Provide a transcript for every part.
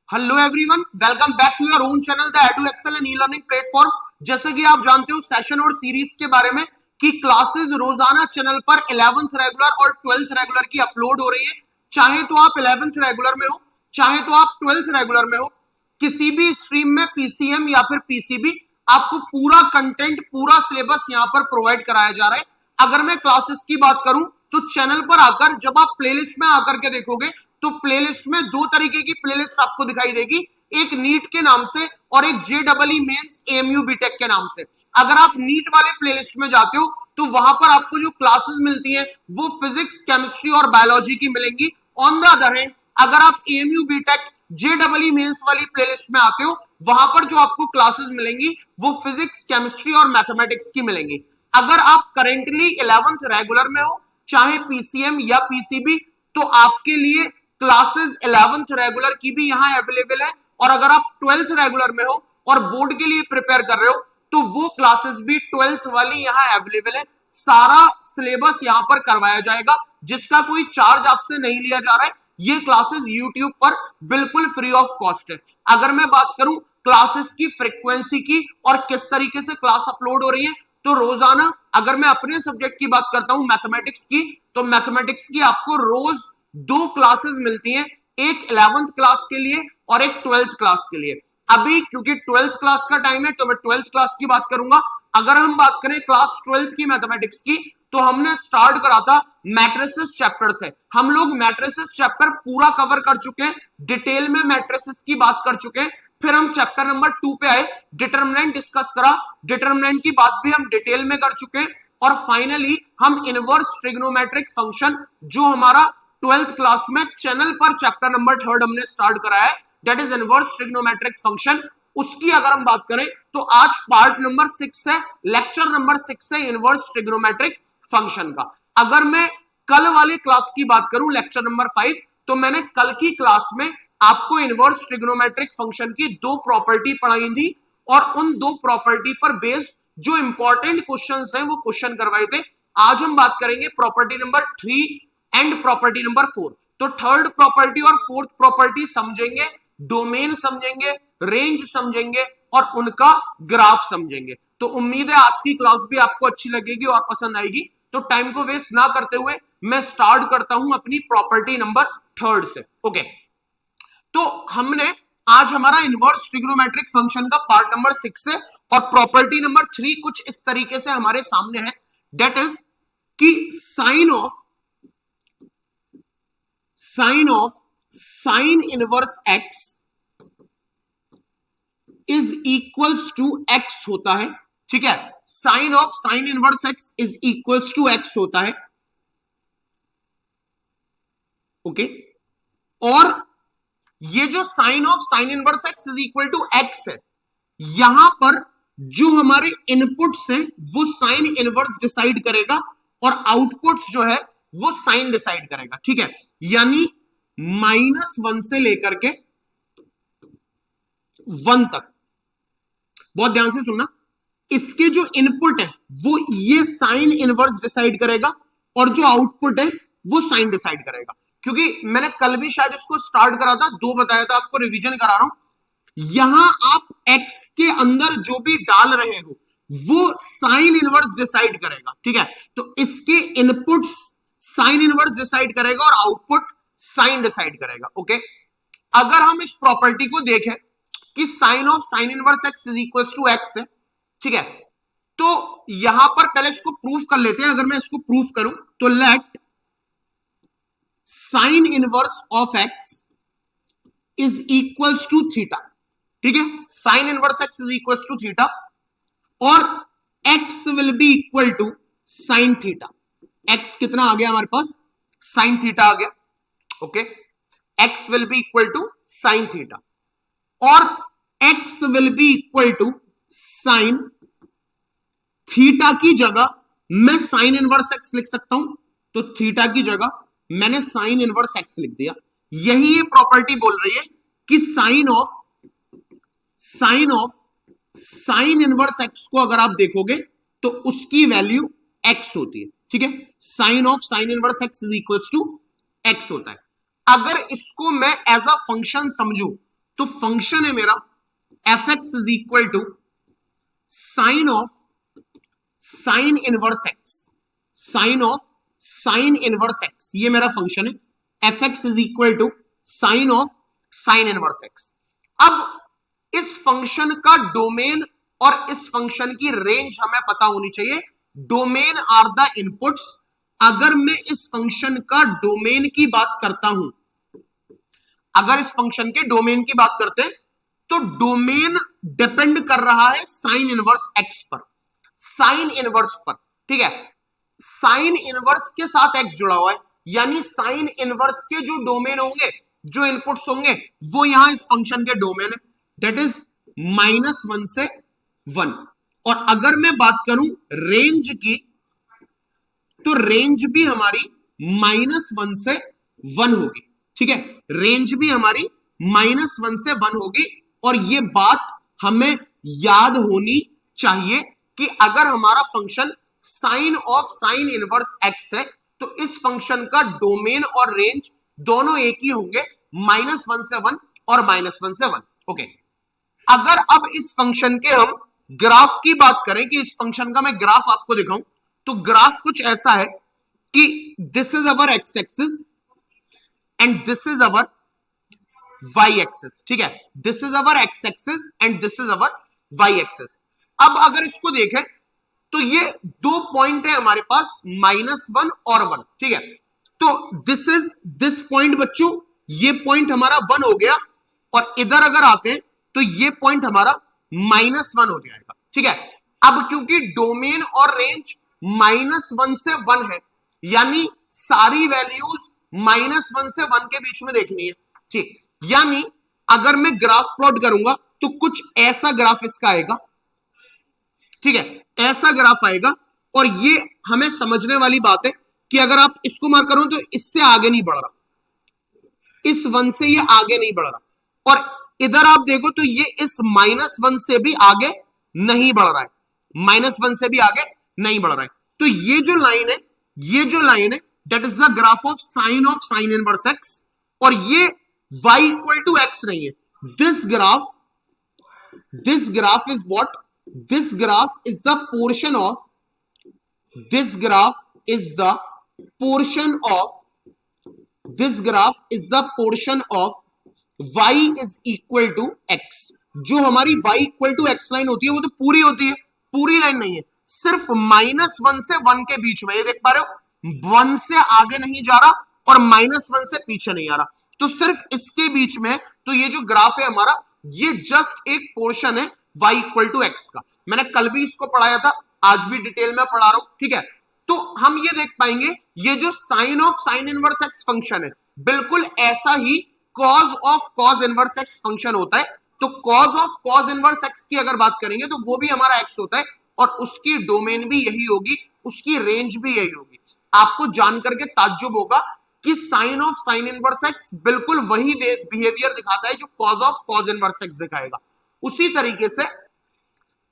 Hello everyone, welcome back to your own channel the Edu Excel and e learning platform. जैसे कि आप जानते हो सेशन और सीरीज के बारे में कि क्लासेस रोजाना चैनल पर 11th रेगुलर और 12th रेगुलर की अपलोड हो रही है। चाहे तो आप 11th रेगुलर में हो, चाहे तो आप 12th रेगुलर में हो, किसी भी स्ट्रीम में पीसीएम या फिर पीसीबी, आपको पूरा कंटेंट, पूरा सिलेबस यहाँ पर प्रोवाइड कराया जा रहा है। अगर मैं क्लासेस की बात करूं तो चैनल पर आकर जब आप प्लेलिस्ट में आकर के देखोगे तो प्लेलिस्ट में दो तरीके की प्लेलिस्ट आपको दिखाई देगी, एक नीट के नाम से और एक जेडबलई मेंस एएमयू बीटेक के नाम से। अगर आप नीट वाले प्लेलिस्ट में जाते हो तो वहां पर आपको जो क्लासेस मिलती हैं वो फिजिक्स, केमिस्ट्री और बायोलॉजी की मिलेंगी। ऑन द अदर हैंड अगर आप एएमयू बीटेक जेडबलई मेंस वाली प्लेलिस्ट में आते हो वहां पर जो आपको क्लासेस मिलेंगी वो फिजिक्स, केमिस्ट्री और मैथमेटिक्स की मिलेंगी। अगर आप करेंटली 11th रेगुलर में हो, चाहे पीसीएम या पीसीबी, तो आपके लिए क्लासेस 11th रेगुलर की भी यहां अवेलेबल है। और अगर आप 12th रेगुलर में हो और बोर्ड के लिए प्रिपेयर कर रहे हो तो वो क्लासेस भी 12th वाली यहां अवेलेबल है। सारा सिलेबस यहां पर करवाया जाएगा जिसका कोई चार्ज आपसे नहीं लिया जा रहा है। ये क्लासेस यूट्यूब पर बिल्कुल फ्री ऑफ कॉस्ट है। अगर मैं बात करूं क्लासेस की फ्रीक्वेंसी की और किस तरीके से क्लास अपलोड हो रही है, तो रोजाना अगर मैं अपने सब्जेक्ट की बात करता हूं मैथमेटिक्स की, तो मैथमेटिक्स की आपको रोज दो क्लासेस मिलती हैं, एक 11th क्लास के लिए और एक 12th क्लास के लिए। अभी क्योंकि 12th क्लास का टाइम है तो मैं 12th क्लास की बात करूंगा। अगर हम बात करें क्लास 12th की मैथमेटिक्स की, तो हमने स्टार्ट करा था मैट्रिसेस चैप्टर से। हम लोग मैट्रिसेस चैप्टर पूरा कवर कर चुके हैं, डिटेल में मैट्रिसेस की बात कर चुके हैं। फिर हम चैप्टर नंबर 2 पे आए, डिटरमिनेंट डिस्कस करा, डिटरमिनेंट की बात भी हम डिटेल में कर चुके हैं। और फाइनली हम इनवर्स ट्रिग्नोमेट्रिक फंक्शन, जो हमारा 12th क्लास में चैनल पर चैप्टर नंबर 3 हमने स्टार्ट करा है, that is inverse trigonometric function, उसकी अगर हम बात करें तो आज पार्ट नंबर 6 है, लेक्चर नंबर 6 है इनवर्स ट्रिग्नोमेट्रिक फंक्शन का। अगर मैं कल वाली क्लास की बात करूं, लेक्चर नंबर 5, तो मैंने कल की क्लास में आपको इनवर्स ट्रिग्नोमेट्रिक फंक्शन की दो प्रॉपर्टी पढ़ाई थी और उन दो प्रॉपर्टी पर बेस्ड जो इंपॉर्टेंट क्वेश्चंस हैं वो क्वेश्चन करवाए थे। आज हम बात करेंगे property number 3 and property number 4। तो थर्ड प्रॉपर्टी और फोर्थ प्रॉपर्टी समझेंगे, डोमेन समझेंगे, रेंज समझेंगे और उनका ग्राफ समझेंगे। तो उम्मीद है आज की क्लास भी आपको अच्छी लगेगी और पसंद आएगी। तो टाइम को वेस्ट ना करते हुए मैं स्टार्ट करता हूं अपनी प्रॉपर्टी नंबर 3 से। ओके, तो हमने आज हमारा इनवर्स ट्रिग्नोमेट्रिक फंक्शन का पार्ट नंबर 6 है और प्रॉपर्टी नंबर 3 कुछ इस तरीके से हमारे सामने है, दैट इज कि sine of sine inverse x is equals to x होता है। ठीक है, sine of sine inverse x is equals to x होता है। ओके, और ये जो sine of sine inverse x is equal to x है, यहां पर जो हमारे इनपुट्स हैं वो साइन इनवर्स डिसाइड करेगा और आउटपुट्स जो है वो साइन डिसाइड करेगा। ठीक है, यानी -1 से लेकर के 1 तक, बहुत ध्यान से सुनना, इसके जो इनपुट है वो ये साइन इनवर्स डिसाइड करेगा और जो आउटपुट है वो साइन डिसाइड करेगा। क्योंकि मैंने कल भी शायद इसको स्टार्ट करा था, 2 बताया था, आपको रिवीजन करा रहा हूं। यहां आप x के अंदर जो भी डाल रहे हो वो साइन इनवर्स डिसाइड करेगा। ठीक है, तो इसके इनपुट्स साइन इनवर्स डिसाइड करेगा और आउटपुट साइन डिसाइड करेगा। ओके, अगर हम इस प्रॉपर्टी को देखें कि sine of sine inverse x is equal to x है, ठीक है, तो यहां पर पहले इसको प्रूफ कर लेते हैं। अगर मैं इसको प्रूफ करूं तो let sine inverse of x is equals to theta. ठीक है, sine inverse x is equals to theta और x will be equal to sine theta. X कितना आ गया हमारे पास? साइन थीटा आ गया। Okay, x will be equal to sine theta और x will be equal to sine theta की जगह मैं साइन इनवर्स एक्स लिख सकता हूं, तो थीटा की जगह मैंने साइन इनवर्स एक्स लिख दिया। यही ये प्रॉपर्टी बोल रही है कि sine of sine inverse x को अगर आप देखोगे तो उसकी वैल्यू एक्स होती है। ठीक है, sine of sine inverse x is equals to x होता है। अगर इसको मैं एज अ फंक्शन समझूं तो फंक्शन है मेरा f x is equal to sine of sine inverse x, sine of sine inverse x, ये मेरा फंक्शन है f x is equal to sine of sine inverse x. अब इस फंक्शन का domain और इस फंक्शन की रेंज हमें पता होनी चाहिए। Domain are the inputs. अगर मैं इस फंक्शन का डोमेन की बात करता हूं, अगर इस फंक्शन के डोमेन की बात करते हैं तो डोमेन डिपेंड कर रहा है साइन इनवर्स एक्स पर, साइन इनवर्स पर, ठीक है। साइन इनवर्स के साथ एक्स जुड़ा हुआ है, यानी साइन इनवर्स के जो डोमेन होंगे, जो इनपुट्स होंगे, वो यहां इस फंक्शन के डोमेन है, दैट इज -1 से 1। और अगर मैं बात करूं रेंज की, तो रेंज भी हमारी -1 से 1 होगी, ठीक है। रेंज भी हमारी -1 से 1 होगी। और ये बात हमें याद होनी चाहिए कि अगर हमारा function sine of sine inverse x है तो इस फंक्शन का डोमेन और रेंज दोनों एक ही होंगे, -1 से 1 और -1 से 1। ओके, अगर अब इस फंक्शन के हम ग्राफ की बात करें, कि इस फंक्शन का मैं ग्राफ आपको दिखाऊं, तो ग्राफ कुछ ऐसा है कि this is our x axis and this is our y axis, ठीक है। This is our x axis and this is our y axis. अब अगर इसको देखें तो ये 2 पॉइंट है हमारे पास, -1 और 1, ठीक है। तो दिस इज दिस पॉइंट बच्चों, ये पॉइंट हमारा 1 हो गया, और इधर अगर आते हैं तो ये पॉइंट हमारा -1 हो जाएगा, ठीक है। अब क्योंकि डोमेन और रेंज -1 से 1 है, यानी सारी वैल्यूज -1 से 1 के बीच में देखनी है, ठीक। यानी अगर मैं ग्राफ प्लॉट करूंगा तो कुछ ऐसा ग्राफ इसका आएगा, ठीक है, ऐसा ग्राफ आएगा। और ये हमें समझने वाली बात है कि अगर आप इसको मार्क करो तो इससे आगे नहीं बढ़ रहा, इस 1 से ये आगे नहीं बढ़ रहा, और इधर आप देखो तो ये इस -1 से भी आगे नहीं बढ़ रहा है, -1 से भी आगे नहीं बढ़ रहा है। तो ये जो लाइन है, ये जो लाइन है, that is the graph of sine inverse x, और ये y इक्वल टू एक्स नहीं है। This graph is what? This graph is the portion of, this graph is the portion of, this graph is the portion of y is equal to x। जो हमारी y equal to x line होती है वो तो पूरी होती है, पूरी लाइन नहीं है, सिर्फ -1 से 1 के बीच में। ये देख पा रहे हो, 1 से आगे नहीं जा रहा और -1 से पीछे नहीं आ रहा, तो सिर्फ इसके बीच में। तो ये जो ग्राफ है हमारा, ये जस्ट एक पोर्शन है y इक्वल टू एक्स का। मैंने कल भी इसको पढ़ाया था, आज भी डिटेल में पढ़ा रहा हूं, ठीक है। तो हम ये देख पाएंगे, ये जो sine of sine inverse x function है, बिल्कुल ऐसा ही cos of cos inverse x function होता है। तो cos of cos inverse x की अगर बात करेंगे तो वो भी हमारा एक्स होता है, और उसकी डोमेन भी यही होगी, उसकी रेंज भी यही होगी। आपको जानकर के ताज्जुब होगा कि sine of sine inverse x बिल्कुल वही बिहेवियर दिखाता है जो cos of cos inverse x दिखाएगा। उसी तरीके से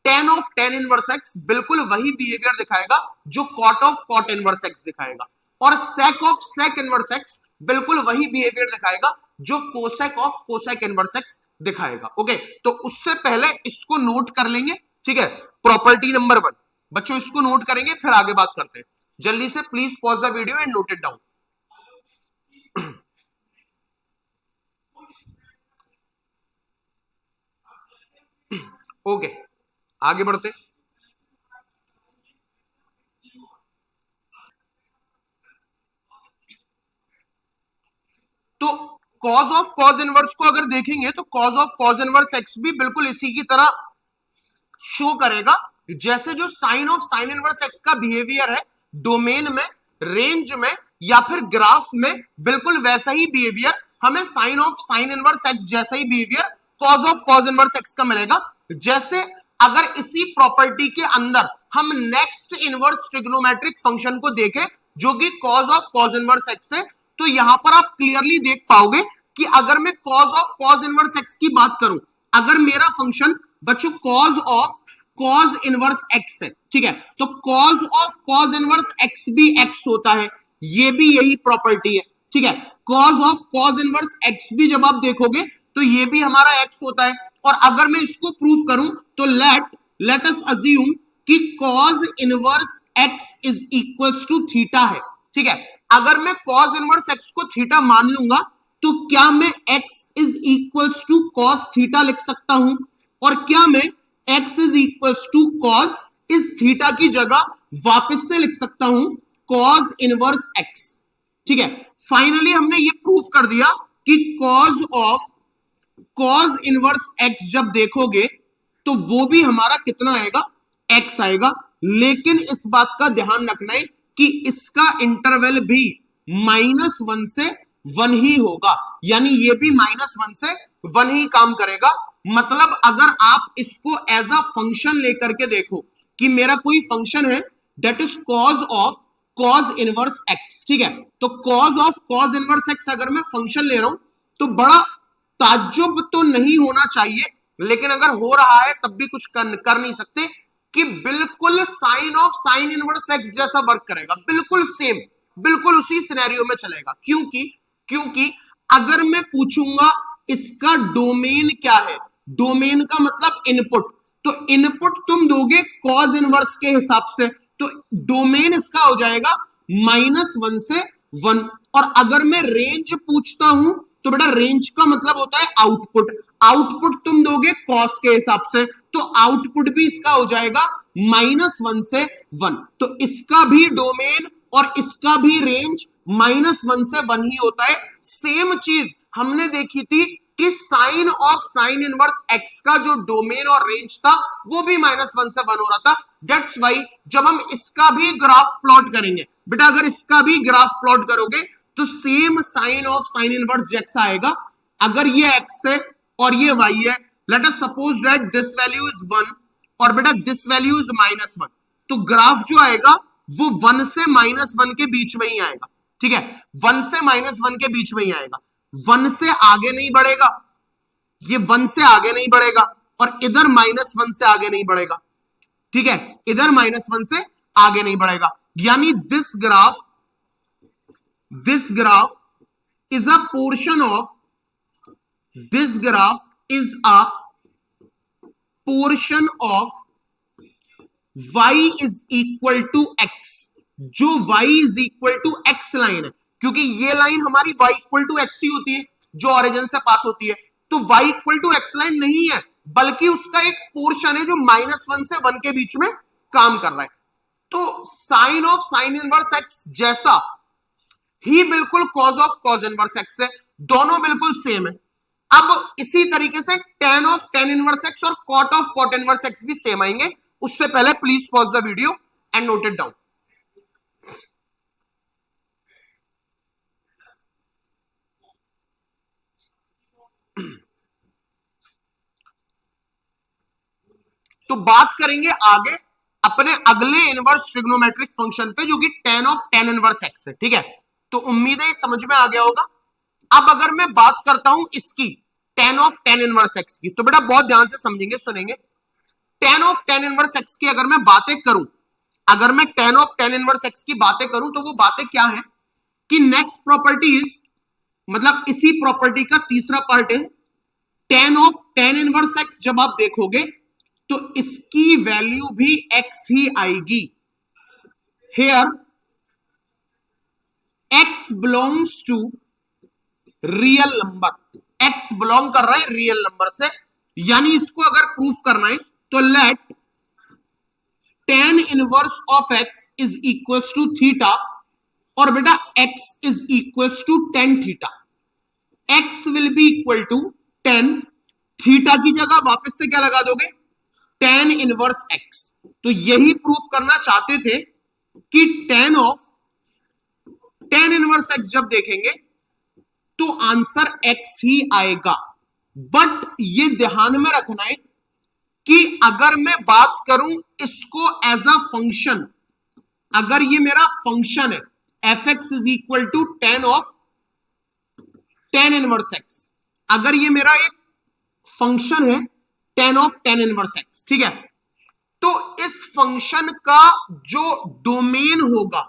tan of tan inverse x बिल्कुल वही बिहेवियर दिखाएगा जो cot of cot inverse x दिखाएगा, और sec of sec inverse x बिल्कुल वही बिहेवियर दिखाएगा जो cosec of cosec inverse x दिखाएगा। ओके, तो उससे पहले इसको नोट कर लेंगे, ठीक है। प्रॉपर्टी नंबर 1 बच्चों, इसको नोट करेंगे फिर आगे बात करते हैं। जल्दी से please pause the video and note it down. Okay, आगे बढ़ते। तो कॉज ऑफ कॉज इनवर्स को अगर देखेंगे तो cos of cos inverse x भी बिल्कुल इसी की तरह शो करेगा, जैसे जो sine of sine inverse x का बिहेवियर है डोमेन में, रेंज में या फिर ग्राफ में, बिल्कुल वैसा ही बिहेवियर हमें sine of sine inverse x जैसा ही behaviour cos of cos inverse x का मिलेगा। जैसे अगर इसी प्रॉपर्टी के अंदर हम नेक्स्ट इनवर्स ट्रिग्नोमेट्रिक फंक्शन को देखें जो कि cause of cos inverse x है, तो यहां पर आप क्लियरली देख पाओगे कि अगर मैं cause of cos inverse x की बात करूं, अगर मेरा फंक्शन बच्चों cause of cos inverse x है, ठीक है, तो cos of cos inverse x भी एक्स होता है, ये भी यही प्रॉपर्टी है, ठीक है। Cause of cos inverse x भी जब आप देखोगे तो ये भी हमारा x होता है। और अगर मैं इसको प्रूव करूं तो लेट अस अज्यूम कि cos inverse x is equals to theta है, ठीक है। अगर मैं cos इनवर्स x को थीटा मान लूंगा तो क्या मैं x is equals to cos theta लिख सकता हूं, और क्या मैं x is equals to cos इस थीटा की जगह वापस से लिख सकता हूं cos इनवर्स x, ठीक है। फाइनली हमने ये प्रूफ कर दिया कि cos इनवर्स x जब देखोगे तो वो भी हमारा कितना आएगा, x आएगा। लेकिन इस बात का ध्यान रखना है कि इसका इंटरवल भी -1 से 1 ही होगा, यानी ये भी -1 से 1 ही काम करेगा। मतलब अगर आप इसको एज अ फंक्शन लेकर के देखो कि मेरा कोई फंक्शन है that is cos inverse x, ठीक है, तो cos इनवर्स x अगर मैं फंक्शन ले रहा हूं तो बड़ा ताज्जुब तो नहीं होना चाहिए, लेकिन अगर हो रहा है तब भी कुछ कर नहीं सकते कि बिल्कुल साइन इनवर्स x जैसा वर्क करेगा, बिल्कुल सेम, बिल्कुल उसी सिनेरियो में चलेगा। क्योंकि अगर मैं पूछूंगा इसका डोमेन क्या है, डोमेन का मतलब इनपुट, तो इनपुट तुम दोगे cos इनवर्स के हिसाब से, तो डोमेन इसका हो जाएगा -1 से 1। और अगर मैं रेंज पूछता हूं तो बेटा रेंज का मतलब होता है आउटपुट, आउटपुट तुम दोगे cos के हिसाब से, तो आउटपुट भी इसका हो जाएगा -1 से 1। तो इसका भी डोमेन और इसका भी रेंज -1 से 1 ही होता है। सेम चीज हमने देखी थी कि साइन इनवर्स x का जो डोमेन और रेंज था वो भी -1 से 1 हो रहा था। दैट्स वाई जब हम इसका भी ग्राफ प्लॉट करेंगे बेटा, अगर इसका भी ग्राफ प्लॉट करोगे तो सेम साइन इनवर्स x आएगा। अगर ये x है और ये y है, let us suppose that this value is 1 और बेटा दिस वैल्यू इज -1, तो ग्राफ जो आएगा वो 1 से -1 के बीच में ही आएगा, ठीक है, 1 से -1 के बीच में ही आएगा, 1 से आगे नहीं बढ़ेगा, ये 1 से आगे नहीं बढ़ेगा और इधर -1 से आगे नहीं बढ़ेगा, ठीक है, इधर -1 से आगे नहीं बढ़ेगा। यानी this graph is a portion of y is equal to x, जो y is equal to x line है, क्योंकि ये लाइन हमारी y इक्वल टू x ही होती है जो ओरिजिन से पास होती है, तो y equal to x line नहीं है बल्कि उसका एक पोर्शन है जो -1 से 1 के बीच में काम कर रहा है। तो साइन इनवर्स x जैसा ही बिल्कुल cos इनवर्स x है, दोनों बिल्कुल सेम है। अब इसी तरीके से tan इनवर्स x और cot इनवर्स x भी सेम आएंगे। उससे पहले please pause the video and note it down. तो बात करेंगे आगे अपने अगले इनवर्स ट्रिग्नोमेट्रिक फंक्शन पे जो कि tan इनवर्स x है, ठीक है। तो उम्मीद है समझ में आ गया होगा। अब अगर मैं बात करता हूं इसकी tan इनवर्स x की, तो बेटा बहुत ध्यान से समझेंगे, सुनेंगे। tan इनवर्स x की अगर मैं बातें करूं, अगर मैं tan इनवर्स x की बातें करूं तो वो बातें क्या है कि नेक्स्ट प्रॉपर्टी इज, मतलब इसी प्रॉपर्टी का तीसरा पार्ट है tan इनवर्स x। जब आप देखोगे तो इसकी वैल्यू भी x ही आएगी। Here x belongs to real number, x belong कर रहा है रियल नंबर से, यानी इसको अगर प्रूफ करना है तो let tan inverse of x is equals to theta, और बेटा x is equals to tan theta. x will be equal to tan, theta की जगह वापस से क्या लगा दोगे, tan इनवर्स x। तो यही प्रूफ करना चाहते थे कि tan इनवर्स x जब देखेंगे तो आंसर x ही आएगा। बट ये ध्यान में रखना है कि अगर मैं बात करूं इसको एज अ फंक्शन, अगर ये मेरा फंक्शन है f(x) is equal to tan inverse x, अगर ये मेरा एक फंक्शन है tan इनवर्स x, ठीक है, तो इस फंक्शन का जो डोमेन होगा,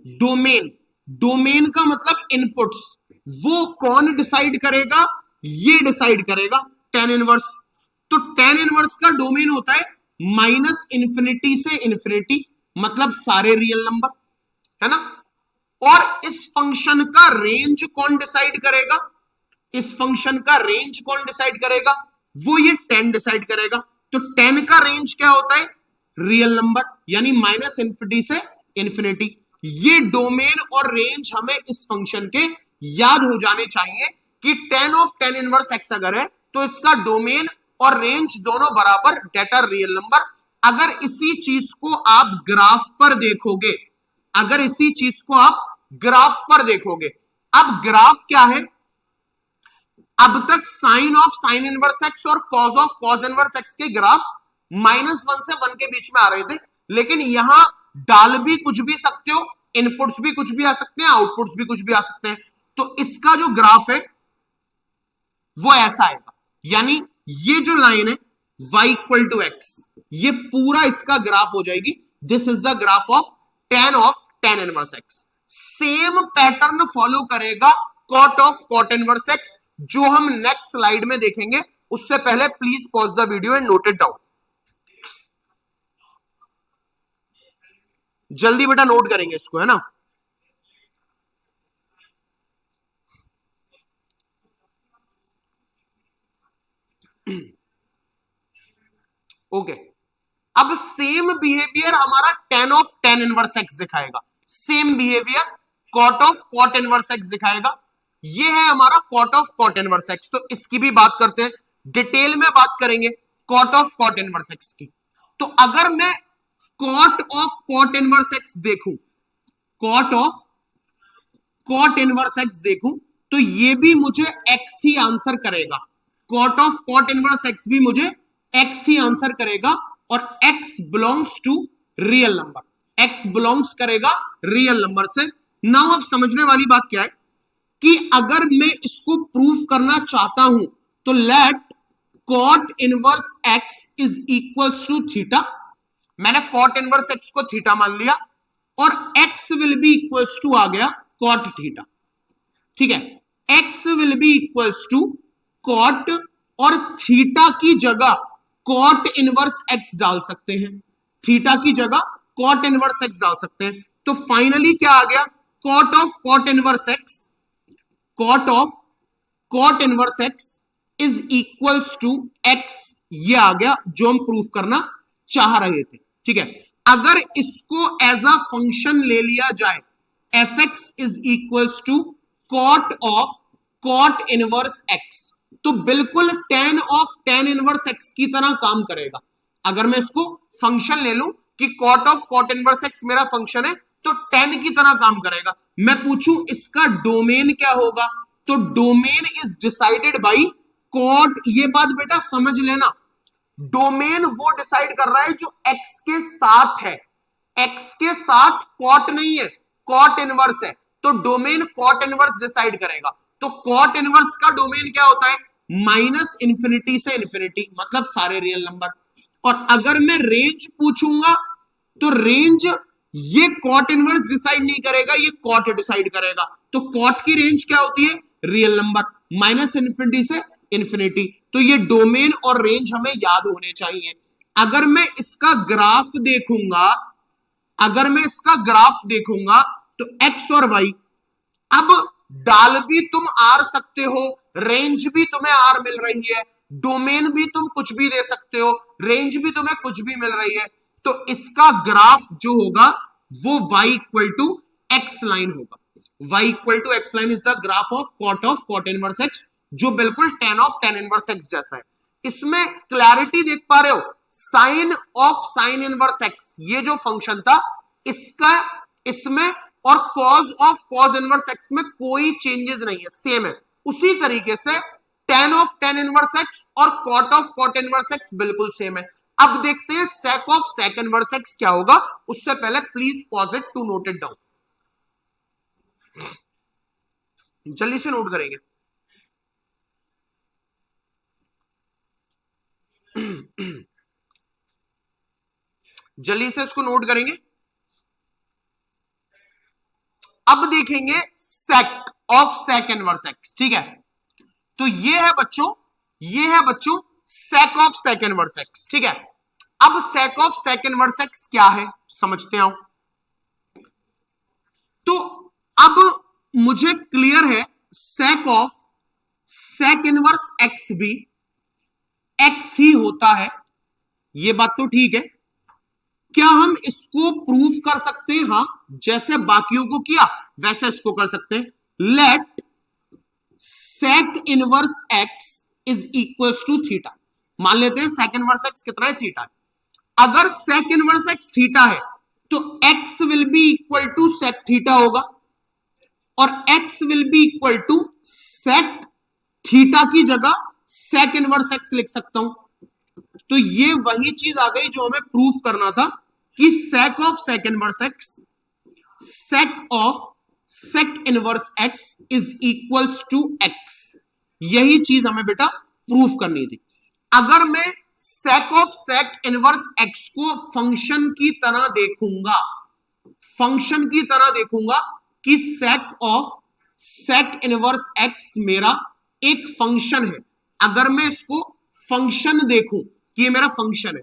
डोमेन का मतलब इनपुट्स, वो कौन डिसाइड करेगा, ये डिसाइड करेगा टेन इनवर्स। तो टेन इनवर्स का डोमेन होता है माइनस इंफिनिटी से इंफिनिटी, मतलब सारे रियल नंबर, है ना। और इस फंक्शन का रेंज कौन डिसाइड करेगा, इस फंक्शन का रेंज कौन डिसाइड करेगा, वो ये 10 डिसाइड करेगा। तो 10 का रेंज क्या होता है, रियल नंबर, यानी माइनस इंफिनिटी से इंफिनिटी। ये डोमेन और रेंज हमें इस फंक्शन के याद हो जाने चाहिए कि 10 ऑफ 10 इनवर्स एक्स अगर है तो इसका डोमेन और रेंज दोनों बराबर, डेट आर रियल नंबर। अगर इसी चीज को आप ग्राफ पर देखोगे, अगर इसी चीज को आप ग्राफ पर देखोगे, अब ग्राफ क्या है, अब तक sine of sine inverse x और cos of cos inverse x के ग्राफ -1 से 1 के बीच में आ रहे थे, लेकिन यहां डाल भी कुछ भी सकते हो, इनपुट्स भी कुछ भी आ सकते हैं, आउटपुट्स भी कुछ भी आ सकते हैं। तो इसका जो ग्राफ है वो ऐसा आएगा, यानी ये जो लाइन है y इक्वल टू एक्स, ये पूरा इसका ग्राफ हो जाएगी। This is the graph of tan of tan inverse x. Same pattern follow करेगा cot of cot inverse x, जो हम नेक्स्ट स्लाइड में देखेंगे। उससे पहले please pause the video and note it down. जल्दी बेटा नोट करेंगे इसको, है ना। ओके, अब सेम बिहेवियर हमारा tan of tan inverse x दिखाएगा, same behaviour cot of cot inverse x दिखाएगा। ये है हमारा cot of cot inverse x. तो इसकी भी बात करते हैं, डिटेल में बात करेंगे cot of cot inverse x की। तो अगर मैं cot of cot inverse x देखूं, cot of cot inverse x देखूं, तो ये भी मुझे x ही आंसर करेगा। cot of cot inverse x भी मुझे x ही आंसर करेगा, और x belongs to real number, x belongs करेगा रियल नंबर से। नाउ अब समझने वाली बात क्या है कि अगर मैं इसको प्रूफ करना चाहता हूं तो let cot inverse x is equals to theta. मैंने cot इनवर्स x को थीटा मान लिया, और x will be equals to आ गया cot थीटा, ठीक है। x will be equals to cot, और थीटा की जगह cot इनवर्स x डाल सकते हैं, थीटा की जगह cot इनवर्स x डाल सकते हैं। तो फाइनली क्या आ गया, cot of cot inverse x, cot of cot inverse x is equals to x, ये आ गया जो हम प्रूफ करना चाह रहे थे, ठीक है। अगर इसको एज अ फंक्शन ले लिया जाए, fx is equals to cot of cot inverse x, तो बिल्कुल tan of tan inverse x की तरह काम करेगा। अगर मैं इसको फंक्शन ले लूं कि cot of cot inverse x मेरा फंक्शन है, तो tan की तरह काम करेगा। मैं पूछूं इसका डोमेन क्या होगा, तो domain is decided by cot। ये बात बेटा समझ लेना, डोमेन वो डिसाइड कर रहा है जो x के साथ है, x के साथ cot नहीं है, cot इनवर्स है, तो डोमेन cot इनवर्स डिसाइड करेगा। तो cot इनवर्स का डोमेन क्या होता है, माइनस इंफिनिटी से इंफिनिटी, मतलब सारे रियल नंबर। और अगर मैं रेंज पूछूंगा तो रेंज ये cot इनवर्स डिसाइड नहीं करेगा, ये cot डिसाइड करेगा। तो cot की रेंज क्या होती है, रियल नंबर, माइनस इंफिनिटी से इंफिनिटी। तो ये डोमेन और रेंज हमें याद होने चाहिए। अगर मैं इसका ग्राफ देखूंगा, अगर मैं इसका ग्राफ देखूंगा तो x और y, अब डाल भी तुम r सकते हो, रेंज भी तुम्हें r मिल रही है, डोमेन भी तुम कुछ भी दे सकते हो, रेंज भी तुम्हें कुछ भी मिल रही है। तो इसका ग्राफ जो होगा वो y equal to x line होगा। y equal to x line is the graph of cot inverse x, जो बिल्कुल tan of tan inverse x जैसा है। इसमें क्लैरिटी देख पा रहे हो, sine of sine inverse x, ये जो फंक्शन था इसका इसमें, और cos of cos inverse x में कोई चेंजेस नहीं है, सेम है। उसी तरीके से tan of tan inverse x और cot of cot inverse x बिल्कुल सेम है। अब देखते हैं sec of sec inverse x क्या होगा। उससे पहले please pause it to note it down, जल्दी से नोट करेंगे। जल्दी से इसको नोट करेंगे। अब देखेंगे sec of sec inverse x, ठीक है। तो ये है बच्चों, ये है बच्चों sec of sec inverse x। ठीक है, अब sec of sec inverse x क्या है समझते हैं। तो अब मुझे क्लियर है sec of sec inverse x भी x ही होता है, ये बात तो ठीक है। क्या हम इसको प्रूफ कर सकते हैं? हां, जैसे बाकियों को किया वैसे इसको कर सकते हैं। Let sec inverse x is equals to theta. मान लेते हैं sec इनवर्स x कितना है? थीटा। अगर sec इनवर्स x थीटा है तो x will be equal to sec theta होगा, और x will be equal to sec theta की जगह sec इनवर्स x लिख सकता हूं। तो ये वही चीज आ गई जो हमें प्रूफ करना था कि sec of sec inverse x, sec of sec inverse x is equals to x। यही चीज हमें बेटा प्रूफ करनी थी। अगर मैं sec of sec inverse x को फंक्शन की तरह देखूंगा, फंक्शन की तरह देखूंगा कि sec of sec inverse x मेरा एक फंक्शन है, अगर मैं इसको फंक्शन देखूं कि ये मेरा फंक्शन है,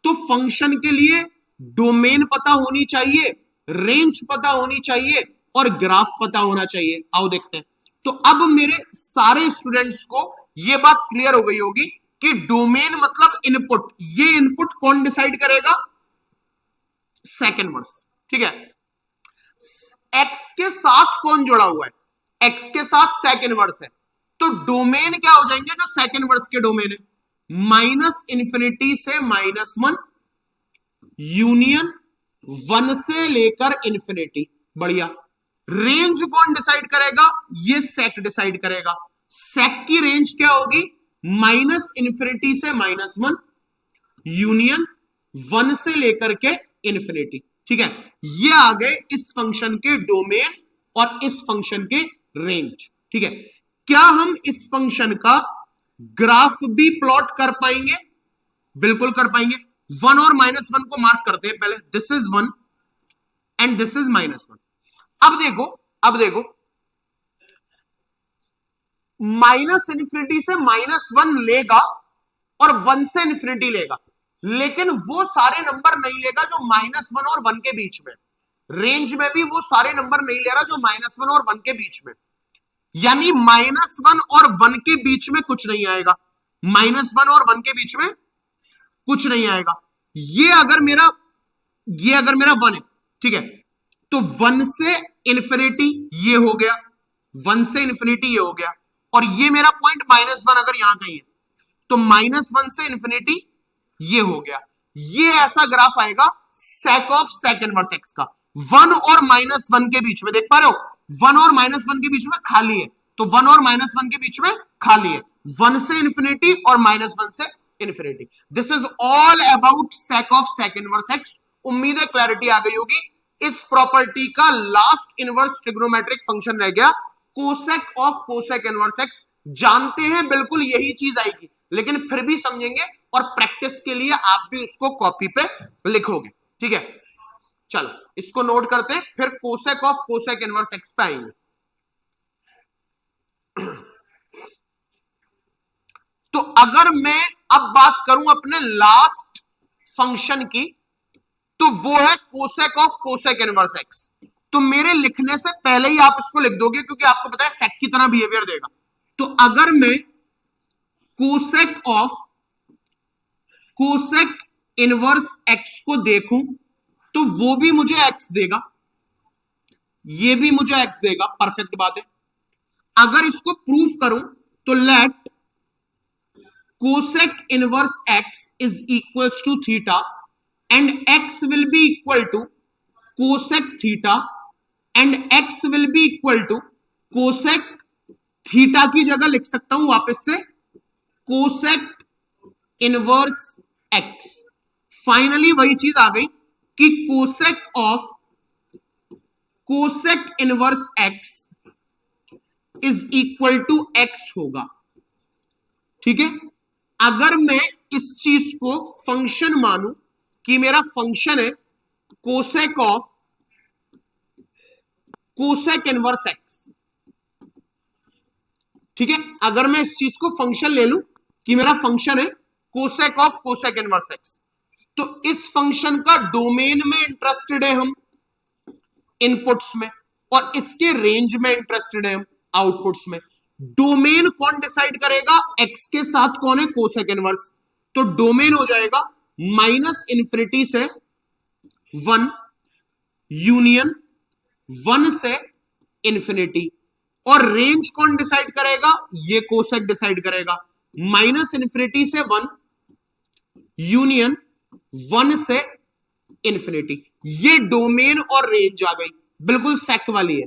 तो फंक्शन के लिए डोमेन पता होनी चाहिए, रेंज पता होनी चाहिए, और ग्राफ पता होना चाहिए। आओ देखते हैं। तो अब मेरे सारे स्टूडेंट्स को यह बात क्लियर हो गई होगी कि डोमेन मतलब इनपुट। ये इनपुट कौन डिसाइड करेगा? sec inverse. ठीक है, x के साथ कौन जुड़ा हुआ है? x के साथ sec इनवर्स है, तो डोमेन क्या हो जाएंगे जो sec इनवर्स के डोमेन है? माइनस इंफिनिटी से -1, यूनियन 1 से लेकर इंफिनिटी। बढ़िया। रेंज कौन डिसाइड करेगा? ये sec डिसाइड करेगा। sec की रेंज क्या होगी? माइनस इंफिनिटी से -1, यूनियन 1 से लेकर के इंफिनिटी। ठीक है, ये आ गए इस फंक्शन के डोमेन और इस फंक्शन के रेंज। ठीक है, क्या हम इस फंक्शन का ग्राफ भी प्लॉट कर पाएंगे? बिल्कुल कर पाएंगे। 1 और -1 को मार्क करते हैं पहले। This is 1 and this is -1। अब देखो, अब देखो, माइनस इंफिनिटी से -1 लेगा और 1 से इंफिनिटी लेगा, लेकिन वो सारे नंबर नहीं लेगा जो -1 और 1 के बीच में। रेंज में भी वो सारे नंबर नहीं ले रहा जो -1 और 1 के बीच में, यानी -1 और 1 के बीच में कुछ नहीं आएगा। -1 और 1 के बीच में कुछ नहीं आएगा। ये अगर मेरा 1 है, ठीक है, तो 1 से इंफिनिटी ये हो गया, 1 से इंफिनिटी ये हो गया, और ये मेरा पॉइंट -1 अगर यहां कहीं है तो -1 से इंफिनिटी ये हो गया। ये ऐसा ग्राफ आएगा sec of sec inverse x का। 1 और -1 के बीच में देख पा रहे हो, 1 और -1 के बीच में खाली है, तो 1 और -1 के बीच में खाली है। 1 से इंफिनिटी और -1 से infinity. This is all about sec of sec inverse x। उम्मीद है क्लैरिटी आ गई होगी। इस प्रॉपर्टी का लास्ट इनवर्स ट्रिग्नोमेट्रिक फंक्शन रह गया cosec of cosec inverse x। जानते हैं बिल्कुल यही चीज आएगी, लेकिन फिर भी समझेंगे और प्रैक्टिस के लिए आप भी उसको कॉपी पे लिखोगे। ठीक है, चलो इसको नोट करते हैं, फिर cosec of cosec inverse x पे आएंगे। तो अगर मैं अब बात करूं अपने लास्ट फंक्शन की, तो वो है cosec of cosec inverse x। तो मेरे लिखने से पहले ही आप इसको लिख दोगे, क्योंकि आपको पता है सेक की तरह बिहेवियर देगा। तो अगर मैं cosec of cosec inverse x को देखूं तो वो भी मुझे x देगा, ये भी मुझे x देगा। परफेक्ट बात है। अगर इसको प्रूफ करूं तो let cosec inverse x is equals to theta and x will be equal to cosec theta and x will be equal to cosec theta की जगह लिख सकता हूं वापस से कोसेक इनवर्स x। फाइनली वही चीज आ गई कि cosec of cosec inverse x is equal to x होगा। ठीक है, अगर मैं इस चीज को फंक्शन मानूं कि मेरा फंक्शन है cosec of cosec inverse x, ठीक है, अगर मैं इस चीज को फंक्शन ले लूं कि मेरा फंक्शन है cosec of cosec inverse x, तो इस फंक्शन का डोमेन में इंटरेस्टेड है हम इनपुट्स में, और इसके रेंज में इंटरेस्टेड है हम आउटपुट्स में। डोमेन कौन डिसाइड करेगा? एक्स के साथ कौन है? Cosec inverse. तो डोमेन हो जाएगा माइनस इन्फिनिटी से 1 यूनियन 1 से इंफिनिटी, और रेंज कौन डिसाइड करेगा? ये कोसेक डिसाइड करेगा। माइनस इन्फिनिटी से 1 यूनियन 1 से इंफिनिटी, ये डोमेन और रेंज आ गई, बिल्कुल सेक वाली है।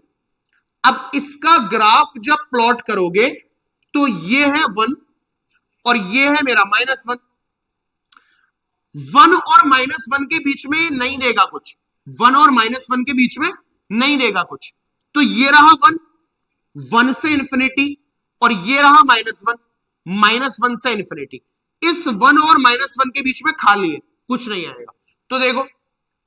अब इसका ग्राफ जब प्लॉट करोगे तो ये है 1 और ये है मेरा -1। 1 और -1 के बीच में नहीं देगा कुछ, 1 और -1 के बीच में नहीं देगा कुछ, तो ये रहा 1 1 से इंफिनिटी, और ये रहा -1 से इंफिनिटी। इस 1 और -1 के बीच में खाली है, कुछ नहीं आएगा। तो देखो,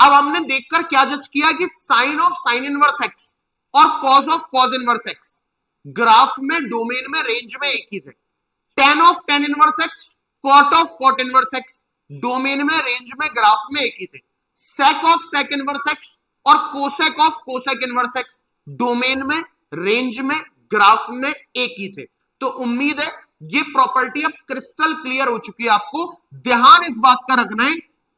अब हमने देखकर क्या जज किया कि sine of sine inverse x और cos of cos inverse x graph में, डोमेन में, रेंज में एक ही थे। Tan of tan inverse x, cot of cot inverse x domain में, रेंज में, ग्राफ में एक ही थे। Sec of sec inverse x और cosec of cosec inverse x domain में, रेंज में, ग्राफ में एक ही थे। तो उम्मीद है ये प्रॉपर्टी अब क्रिस्टल क्लियर हो चुकी है आपको। ध्यान इस बात का रखना है,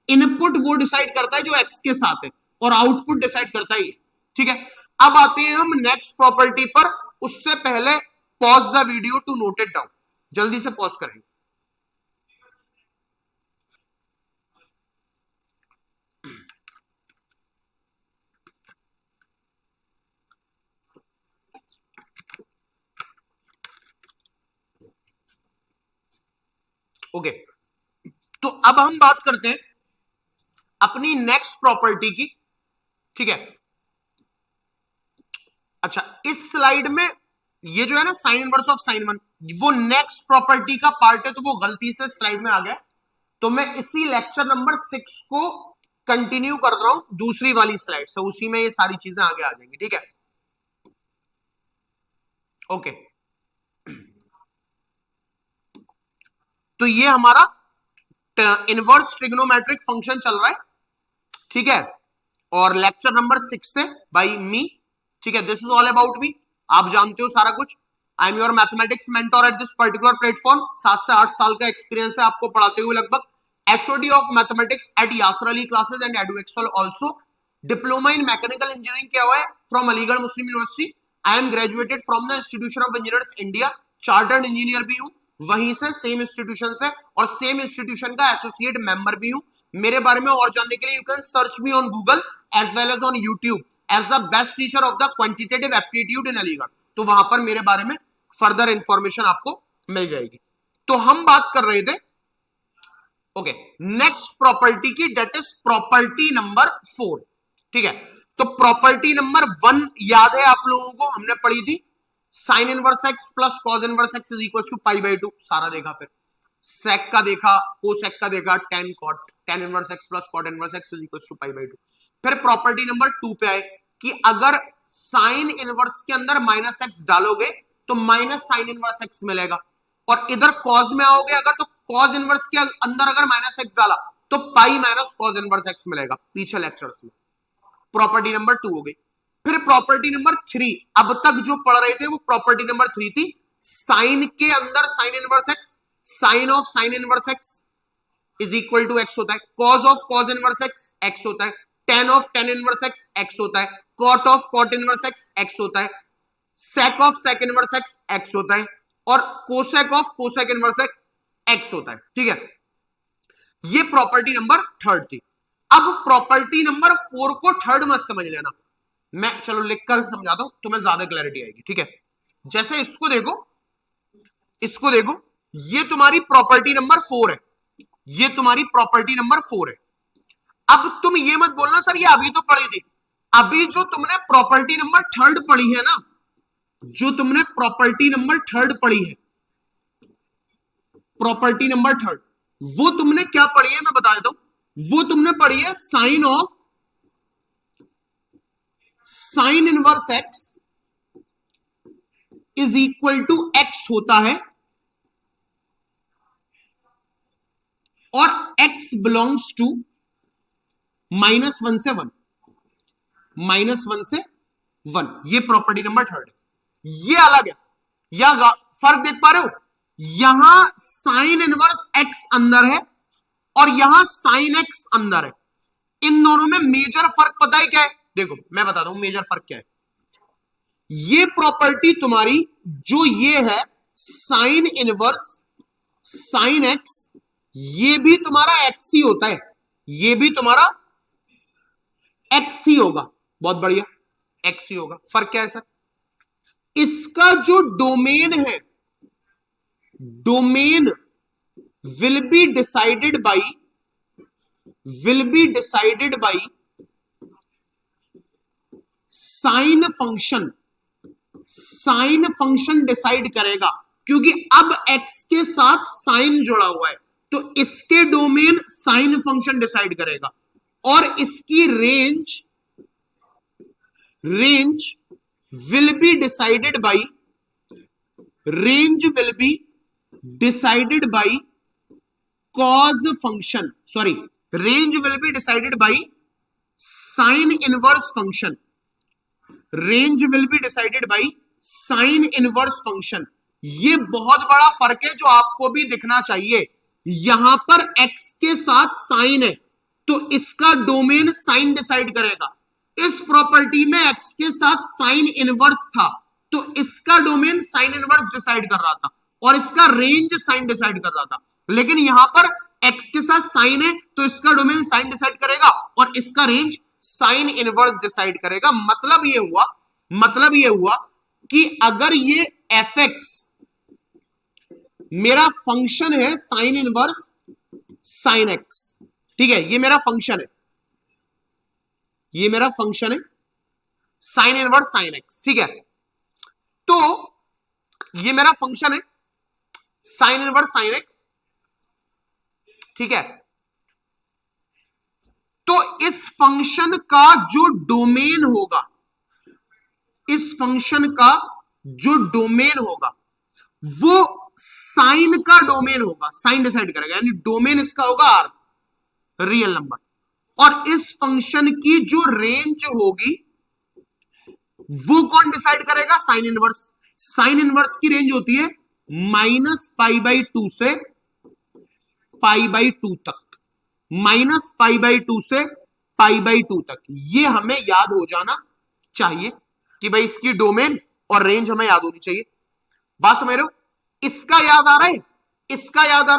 इनपुट वो डिसाइड करता है जो एक्स के साथ है, और आउटपुट डिसाइड करता है ये। ठीक है, अब आते हैं हम नेक्स्ट प्रॉपर्टी पर। उससे पहले pause the video to note it down, जल्दी से पॉज करेंगे। ओके, तो अब हम बात करते हैं अपनी नेक्स्ट प्रॉपर्टी की। ठीक है, अच्छा, इस स्लाइड में ये जो है ना साइन इनवर्स ऑफ साइन 1, वो नेक्स्ट प्रॉपर्टी का पार्ट है, तो वो गलती से स्लाइड में आ गया। तो मैं इसी लेक्चर नंबर 6 को कंटिन्यू कर रहा हूं दूसरी वाली स्लाइड से, उसी में ये सारी चीजें आगे आ जाएंगी। ठीक है, ओके। तो ये हमारा इनवर्स ट्रिग्नोमेट्रिक फंक्शन चल रहा है। ठीक है, और लेक्चर नंबर 6 से बाय मी। ठीक है, this is all about me, आप जानते हो सारा कुछ। I am your mathematics mentor at this particular platform. 7 से 8 साल का एक्सपीरियंस है आपको पढ़ाते हुए लगभग। HOD of mathematics at Yasir Ali classes and Eduexcel also. Diploma in mechanical engineering किया हुआ है from Aligarh Muslim university. I am graduated from the institution of engineers India. Chartered engineer भी हूं वहीं से, सेम इंस्टीट्यूशन से, और सेम इंस्टीट्यूशन का एसोसिएट मेंबर भी हूं। मेरे बारे में और जानने के लिए you can search me on Google as well as on YouTube as the best teacher of the quantitative aptitude in Aligarh. तो वहां पर मेरे बारे में फर्दर इंफॉर्मेशन आपको मिल जाएगी। तो हम बात कर रहे थे ओके नेक्स्ट प्रॉपर्टी की, डेट इज प्रॉपर्टी नंबर 4। ठीक है, तो प्रॉपर्टी नंबर 1 याद है आप लोगों को, हमने पढ़ी थी sine inverse x plus cos inverse x is equal to π/2। सारा देखा, फिर सेक का देखा, कोसेक का देखा, tan cot, tan inverse x plus cot inverse x is equal to π/2। फिर प्रॉपर्टी नंबर 2 पे आए कि अगर साइन इनवर्स के अंदर -x डालोगे तो माइनस साइन इनवर्स x मिलेगा, और इधर कॉस में आओगे अगर, तो कॉस इनवर्स के अंदर अगर -x डाला तो pi minus cos inverse x मिलेगा पीछे लेक्चर्स में। प्रॉपर्टी नंबर 2 हो गई। फिर प्रॉपर्टी नंबर 3, अब तक जो पढ़ रहे थे वो प्रॉपर्टी नंबर 3 थी, साइन के अंदर sine inverse x, sine of sine inverse x is equal to x होता है, cos of cos inverse x होता है, tan of tan inverse x होता है, cot of cot inverse x होता है, sec of sec inverse x होता है, और cosec of cosec inverse x होता है। ठीक है, ये प्रॉपर्टी नंबर 3 थी। अब प्रॉपर्टी नंबर 4 को थर्ड मत समझ लेना, मैं चलो लिखकर समझाता हूं तुम्हें ज्यादा क्लैरिटी आएगी। ठीक है, जैसे इसको देखो, इसको देखो, ये तुम्हारी प्रॉपर्टी नंबर 4 है, ये तुम्हारी प्रॉपर्टी नंबर 4 है। अब तुम ये मत बोलना सर ये अभी तो पढ़ी थी, अभी जो तुमने प्रॉपर्टी नंबर 3 पढ़ी है ना, जो तुमने प्रॉपर्टी नंबर 3 पढ़ी है, प्रॉपर्टी नंबर 3, वो तुमने क्या पढ़ी है मैं बता देता हूं। वो तुमने पढ़ी है sine of sine inverse x is equal to x होता है और x बिलोंग्स टू -1 से 1, -1 से 1, ये प्रॉपर्टी नंबर थर्ड है। ये अलग है, या फर्क देख पा रहे हो, यहां साइन इनवर्स x अंदर है और यहां साइन x अंदर है। इन दोनों में मेजर फर्क पता है क्या है? देखो मैं बताता हूं मेजर फर्क क्या है। ये प्रॉपर्टी तुम्हारी जो ये है साइन इनवर्स साइन x, ये भी तुम्हारा x ही होता है, ये भी तुम्हारा x ही होगा। बहुत बढ़िया, x ही होगा। फर्क क्या है सर? इसका जो डोमेन है, domain will be decided by sine function. Sine function decide करेगा, क्योंकि अब x के साथ साइन जुड़ा हुआ है, तो इसके डोमेन साइन फंक्शन डिसाइड करेगा और इसकी range will be decided by cause function, sorry, range will be decided by sine inverse function. Range will be decided by sine inverse function. ये बहुत बड़ा फर्क है जो आपको भी दिखना चाहिए। यहां पर x के साथ साइन है तो इसका डोमेन साइन डिसाइड करेगा। इस प्रॉपर्टी में x के साथ साइन इनवर्स था तो इसका डोमेन साइन इनवर्स डिसाइड कर रहा था और इसका रेंज साइन डिसाइड कर रहा था। लेकिन यहां पर x के साथ साइन है तो इसका डोमेन साइन डिसाइड करेगा और इसका रेंज साइन इनवर्स डिसाइड करेगा। मतलब ये हुआ कि अगर ये fx मेरा फंक्शन है साइन इनवर्स साइन x, ठीक है, ये मेरा फंक्शन है साइन इनवर्स साइन x, ठीक है, तो ये मेरा फंक्शन है साइन इनवर्स साइन x, ठीक है। तो इस फंक्शन का जो डोमेन होगा, वो साइन का डोमेन होगा, साइन डिसाइड करेगा, यानी डोमेन इसका होगा r, रियल नंबर, और इस फंक्शन की जो रेंज होगी वो कौन डिसाइड करेगा? Sine inverse. साइन इनवर्स की रेंज होती है -π/2 से π/2 तक, -π/2 से π/2 तक। ये हमें याद हो जाना चाहिए कि भाई इसकी डोमेन और रेंज हमें याद होनी चाहिए। बात समझ रहे हो? इसका याद आ रहा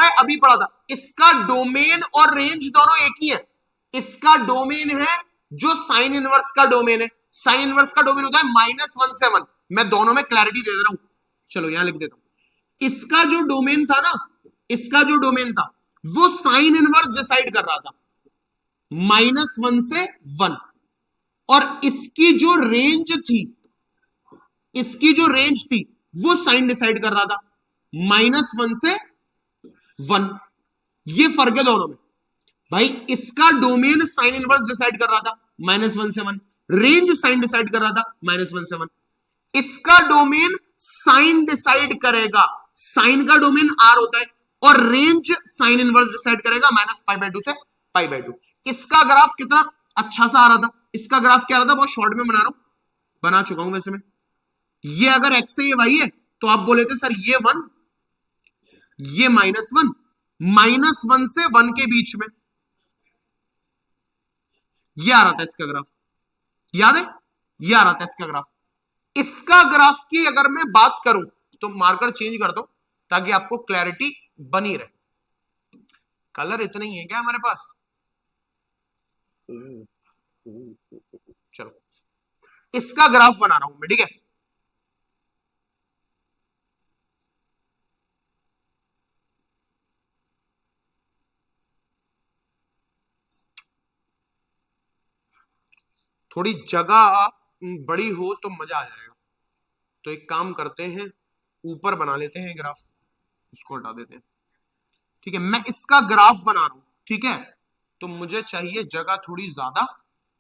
है, अभी पढ़ा था। इसका डोमेन और रेंज दोनों एक ही है। इसका डोमेन है जो साइन इनवर्स का डोमेन है, साइन इनवर्स का डोमेन होता है -1 से 1। मैं दोनों में क्लैरिटी दे रहा हूं, चलो यहां लिख देता हूं। इसका जो डोमेन था ना, वो साइन इनवर्स डिसाइड कर रहा था -1 से 1, और इसकी जो रेंज थी वो साइन डिसाइड कर रहा था -1 से 1। ये फर्क है दोनों में भाई। इसका डोमेन साइन इनवर्स डिसाइड कर रहा था -1 से 1, रेंज साइन डिसाइड कर रहा था -1 से 1। इसका डोमेन साइन डिसाइड करेगा, साइन का डोमेन r होता है, और रेंज साइन इनवर्स डिसाइड करेगा -π/2 से π/2। इसका ग्राफ कितना अच्छा सा आ रहा था। इसका ग्राफ क्या आ रहा था? बहुत शॉर्ट में बना चुका हूं वैसे में। ये अगर x से ये y है तो आप बोले थे सर ये 1, ये -1, -1 से 1 के बीच में ये आ रहा था इसका ग्राफ, याद है? ये आ रहा था इसका ग्राफ। इसका ग्राफ की अगर मैं बात करूं तो मार्कर चेंज कर दो ताकि आपको क्लैरिटी बनी रहे। कलर इतने ही है क्या हमारे पास? चलो इसका ग्राफ बना रहा हूं मैं, ठीक है। थोड़ी जगह बड़ी हो तो मजा आ जाएगा। तो एक काम करते हैं, ऊपर बना लेते हैं ग्राफ, इसको हटा देते हैं, ठीक है। मैं इसका ग्राफ बना रहा हूं, ठीक है, तो मुझे चाहिए जगह थोड़ी ज्यादा,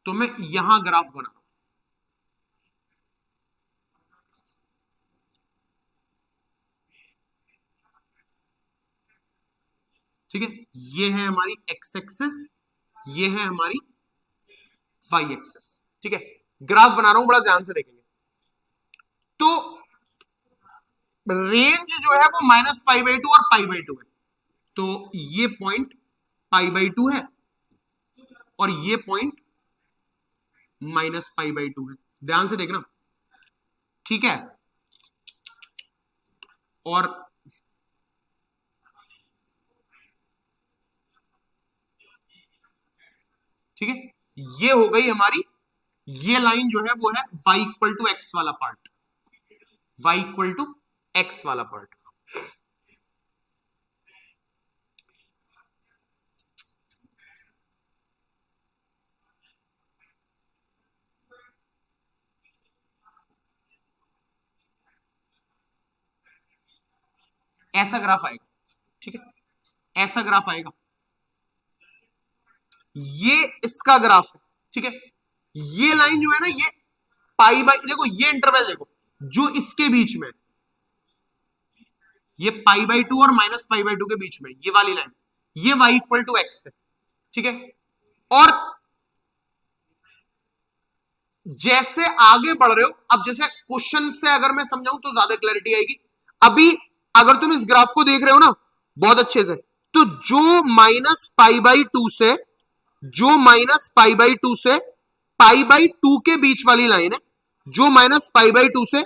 तो मैं यहां ग्राफ बना रहा हूं। ठीक है, ये है हमारी एक्स एक्सिस, ये है हमारी वाई एक्सिस। ठीक है, ग्राफ बना रहा हूं, बड़ा ध्यान से देखेंगे। तो रेंज जो है वो -π/2 और π/2 है। तो ये पॉइंट π/2 है और ये पॉइंट -π/2 है, ध्यान से देखना। ठीक है, और ठीक है, ये हो गई हमारी, ये लाइन जो है वो है y=x वाला पार्ट, y=x वाला पार्ट। ऐसा ग्राफ आएगा। ठीक है, ऐसा ग्राफ आएगा, ये इसका ग्राफ है। ठीक है, ये लाइन जो है ना, ये देखो ये इंटरवल देखो जो इसके बीच में, ये π/2 और -π/2 के बीच में ये वाली लाइन, ये y=x है। ठीक है, और जैसे आगे बढ़ रहे हो, अब जैसे क्वेश्चन से अगर मैं समझाऊं तो ज्यादा क्लैरिटी आएगी। अभी अगर तुम इस ग्राफ को देख रहे हो ना बहुत अच्छे से, तो जो -π/2 से π/2 के बीच वाली लाइन है, जो -π/2 से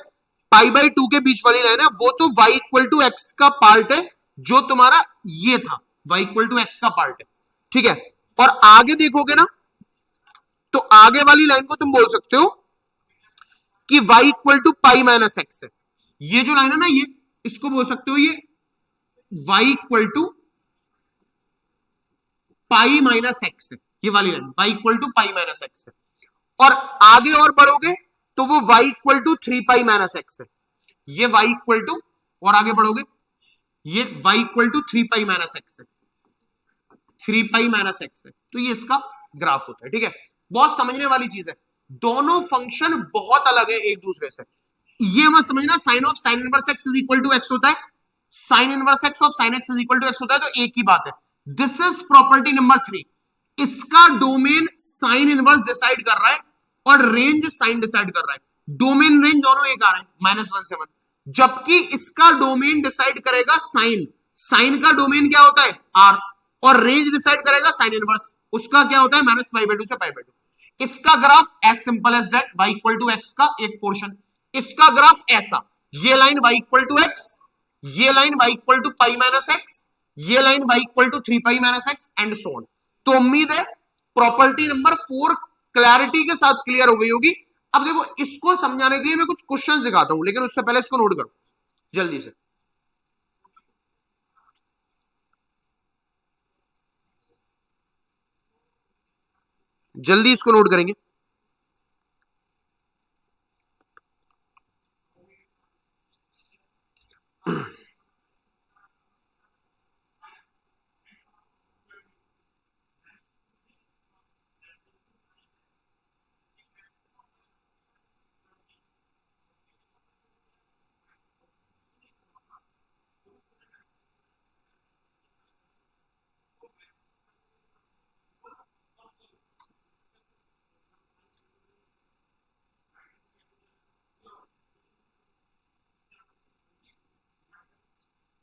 π/2 के बीच वाली लाइन है, वो तो y=x का पार्ट है, जो तुम्हारा ये था y=x का पार्ट है। ठीक है, और आगे देखोगे ना, तो आगे वाली लाइन को तुम बोल सकते हो कि y=π-x है। ये जो लाइन है ना, ये इसको बोल सकते हो ये y=π-x है, ये वाली लाइन y=π-x है। और आगे और बढ़ोगे तो वो y=3π-x है, ये और आगे बढ़ोगे ये y=3π-x है, 3π-x है। तो ये इसका ग्राफ होता है। ठीक है, बहुत समझने वाली चीज है, दोनों फंक्शन बहुत अलग है एक दूसरे से। ये मत समझना sine of sine inverse x is equal to x होता है, sine inverse x of sine x is equal to x होता है, तो एक ही बात है। This is property number 3। इसका डोमेन साइन इनवर्स डिसाइड कर रहा है और रेंज साइन डिसाइड कर रहा है, डोमेन रेंज दोनों एक आ रहे हैं -1 से 1, जबकि इसका डोमेन डिसाइड करेगा साइन, साइन का डोमेन क्या होता है r, और रेंज डिसाइड करेगा साइन इनवर्स, उसका क्या होता है -π/2 से π/2। इसका graph as simple as that, y=x का एक पोर्शन, इसका ग्राफ ऐसा, ये लाइन y=x, ये लाइन y=π-x, ये line y=3π-x and so on. तो उम्मीद है प्रॉपर्टी नंबर 4 क्लैरिटी के साथ क्लियर हो गई होगी। अब देखो, इसको समझाने के लिए मैं कुछ क्वेश्चंस दिखाता हूं, लेकिन उससे पहले इसको नोट करो जल्दी से। जल्दी इसको नोट करेंगे।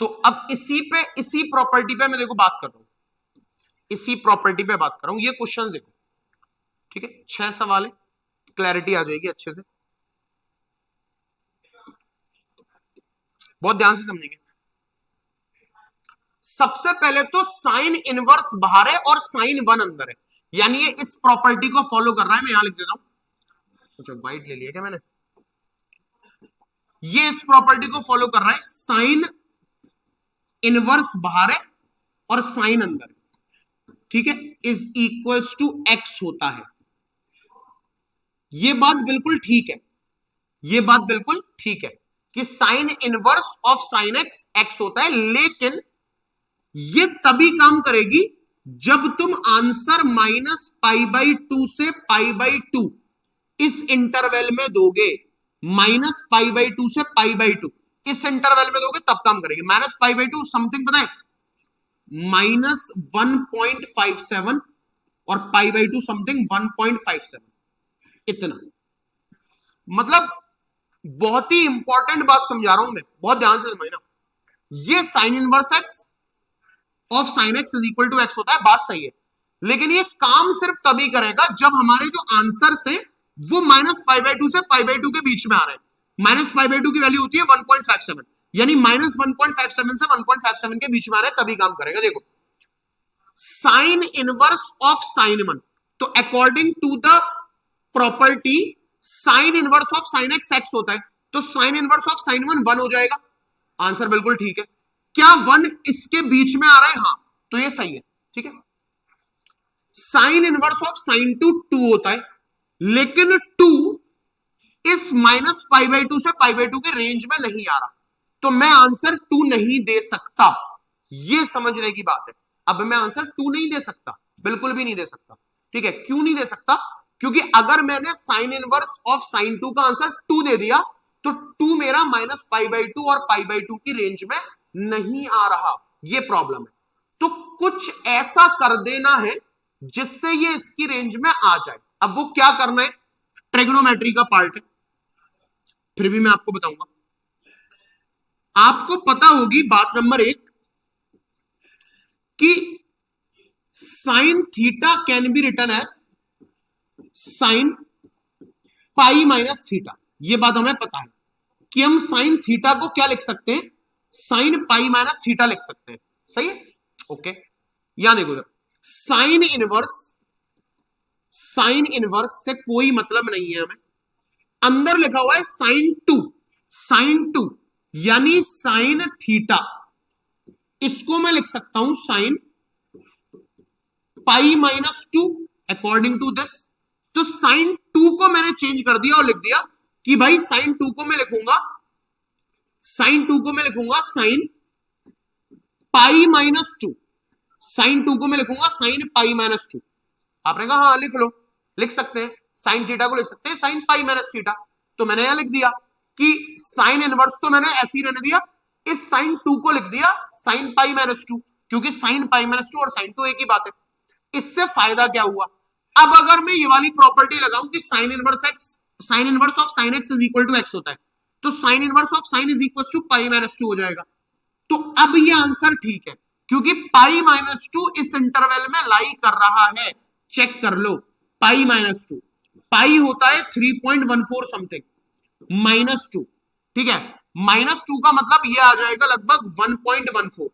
तो अब इसी प्रॉपर्टी पे मैं देखो बात कर रहा हूं, इसी प्रॉपर्टी पे बात कर रहा हूं। ये क्वेश्चन देखो, ठीक है, 6 सवाल है, क्लैरिटी आ जाएगी अच्छे से, बहुत ध्यान से समझेंगे। सबसे पहले तो साइन इनवर्स बाहर है और साइन 1 अंदर है, यानी ये इस प्रॉपर्टी को फॉलो कर रहा है। मैं यहां लिख देता हूं, अच्छा व्हाइट ले लिया क्या मैंने, ये इस प्रॉपर्टी को फॉलो कर रहा है, साइन इनवर्स बाहर है और साइन अंदर है। ठीक है, इज इक्वल्स टू एक्स होता है। ये बात बिल्कुल ठीक है, ये बात बिल्कुल ठीक है कि sine inverse of sine x x होता है, लेकिन ये तभी काम करेगी जब तुम आंसर -π/2 से π/2 इस इंटरवल में दोगे, -π/2 से π/2 इस इंटरवल में दोगे तब काम करेगी। -π/2 समथिंग पता है, -1.57 और पाई बाई टू समथिंग 1.57, इतना। मतलब बहुत ही इंपॉर्टेंट बात समझा रहा हूं मैं, बहुत ध्यान से समझना। ये sine inverse x of sine x is equal to x होता है, बात सही है, लेकिन ये काम सिर्फ तभी करेगा जब हमारे जो आंसर से वो -π/2 से π/2 के बीच में आ रहे हैं। -π/2 की वैल्यू होती है 1.57, यानी -1.57 से 1.57 के बीच में आ रहे हैं, तभी काम करेगा। देखो साइन इनवर्स ऑफ साइन 1, तो according to the property sine inverse of sine x x होता है, तो साइन इनवर्स ऑफ साइन 1 हो जाएगा। आंसर बिल्कुल ठीक है। क्या 1 इसके बीच में आ रहा है? हाँ, तो ये सही है, ठीक है। साइन इनवर्स ऑफ साइन 2 होता है, लेकिन 2 इस -π/2 से π/2 के रेंज में नहीं आ रहा, तो मैं आंसर 2 नहीं दे सकता। ये समझने की बात है। अब मैं आंसर 2 नहीं दे सकता, बिल्कुल भी नहीं दे सकता, ठीक है। क्यों नहीं दे सकता? क्योंकि अगर मैंने साइन इनवर्स ऑफ साइन 2 का आंसर 2 दे दिया तो 2 मेरा -π/2 और π/2 की रेंज में नहीं आ रहा, ये प्रॉब्लम है। तो कुछ ऐसा कर देना है जिससे ये इसकी रेंज में आ जाए। अब वो क्या करना है, ट्रिग्नोमेट्री का पार्ट है, फिर भी मैं आपको बताऊंगा। आपको पता होगी बात नंबर 1 कि sine theta can be written as sine pi minus theta. ये बात हमें पता है कि हम साइन थीटा को क्या लिख सकते हैं, साइन पाई माइनस थीटा लिख सकते हैं, सही है, ओके। यहां देखो, साइन इनवर्स से कोई मतलब नहीं है हमें। अंदर लिखा हुआ है साइन 2 यानी साइन थीटा, इसको मैं लिख सकता हूं sine pi minus 2 according to this. तो साइन 2 को मैंने चेंज कर दिया और लिख दिया कि भाई साइन 2 को मैं लिखूंगा साइन पाई माइनस 2, साइन 2 को मैं लिखूंगा साइन पाई माइनस 2। आपने कहा हाँ लिख लो, लिख सकते हैं, साइन थीटा को लिख सकते हैं साइन पाई माइनस थीटा। तो मैंने यहां लिख दिया कि साइन इनवर्स तो मैंने ऐसे ही रहने दिया, इस साइन 2 को लिख दिया साइन पाई माइनस 2, क्योंकि साइन पाई माइनस 2 और साइन 2 एक ही बात है। इससे फायदा क्या हुआ? अब अगर मैं ये वाली प्रॉपर्टी लगाऊं कि sine inverse of sine x is equal to x होता है, तो sine inverse of sine is equal to pi minus 2 हो जाएगा। तो अब ये आंसर ठीक है, क्योंकि पाई माइनस 2 इस इंटरवल में लाई कर रहा है। चेक कर लो, पाई माइनस 2, पाई होता है 3.14 समथिंग माइनस 2, ठीक है। माइनस 2 का मतलब ये आ जाएगा लगभग 1.14।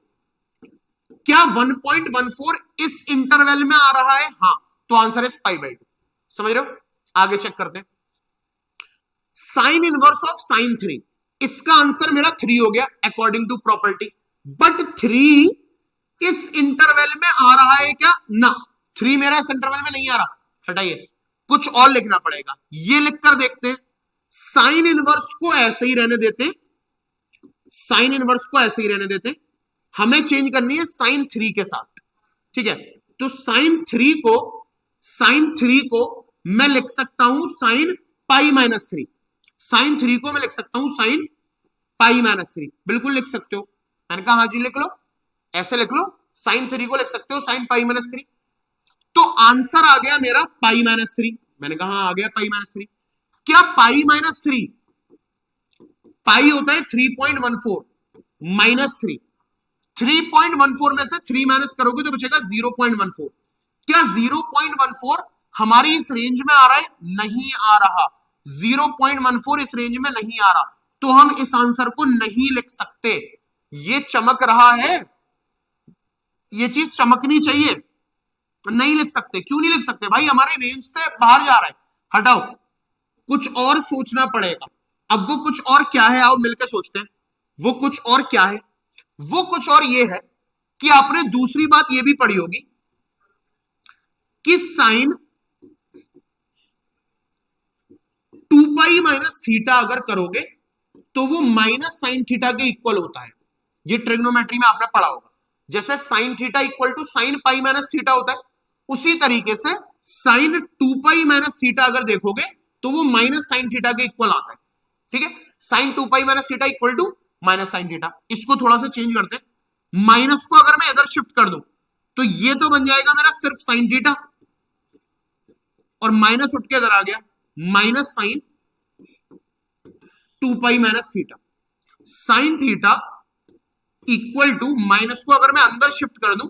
क्या 1.14 इस इंटरवल में आ रहा है? हाँ, तो आंसर इज π/2। समझ रहे हो? आगे चेक करते हैं। साइन इनवर्स ऑफ साइन 3, इसका आंसर मेरा 3 हो गया अकॉर्डिंग टू प्रॉपर्टी, बट 3 इस इंटरवल में आ रहा है क्या? ना, 3 मेरा इस इंटरवल में नहीं आ रहा, हटाइए, कुछ और लिखना पड़ेगा। ये लिखकर देखते हैं, साइन इनवर्स को ऐसे ही रहने देते, साइन इनवर्स को ऐसे ही रहने देते, हमें चेंज करनी है साइन 3 के साथ, ठीक है। तो साइन 3 को मैं लिख सकता हूं साइन पाई माइनस 3, साइन 3 को मैं लिख सकता हूं साइन पाई माइनस 3, बिल्कुल लिख सकते हो। मैंने कहा हाँ जी लिख लो, ऐसे लिख लो, साइन 3 को लिख सकते हो साइन पाई माइनस 3। तो आंसर आ गया मेरा पाई माइनस 3। मैंने कहा हाँ आ गया पाई माइनस 3। क्या पाई माइनस 3, पाई होता है 3.14 माइनस 3, 3.14 में से 3 माइनस करोगे तो बचेगा 0.14। क्या 0.14 हमारी इस रेंज में आ रहा है? नहीं आ रहा, 0.14 इस रेंज में नहीं आ रहा, तो हम इस आंसर को नहीं लिख सकते। ये चमक रहा है, ये चीज चमकनी चाहिए, नहीं लिख सकते। क्यों नहीं लिख सकते भाई? हमारे रेंज से बाहर जा रहा है, हटाओ, कुछ और सोचना पड़ेगा। अब वो कुछ और क्या है, आओ मिलकर सोचते हैं। वो कुछ और क्या है? वो कुछ और ये है कि आपने दूसरी बात ये भी पढ़ी होगी कि साइन 2 पाई माइनस थीटा अगर करोगे तो वो माइनस साइन थीटा के इक्वल होता है। ये ट्रिग्नोमेट्री में आपने पढ़ा होगा। जैसे sine theta equal to sine pi minus theta होता है, उसी तरीके से साइन 2 पाई माइनस थीटा अगर देखोगे तो वो माइनस साइन थीटा के इक्वल आता है, ठीक है। Sine 2 pi minus theta equal to minus sine theta. इसको थोड़ा सा चेंज करते हैं, माइनस को अगर मैं इधर शिफ्ट कर दूं तो ये तो बन जाएगा मेरा सिर्फ साइन थीटा, और माइनस उठ के इधर आ गया minus sine 2 pi minus theta. Sine theta equal to, minus को अगर मैं अंदर शिफ्ट कर दूं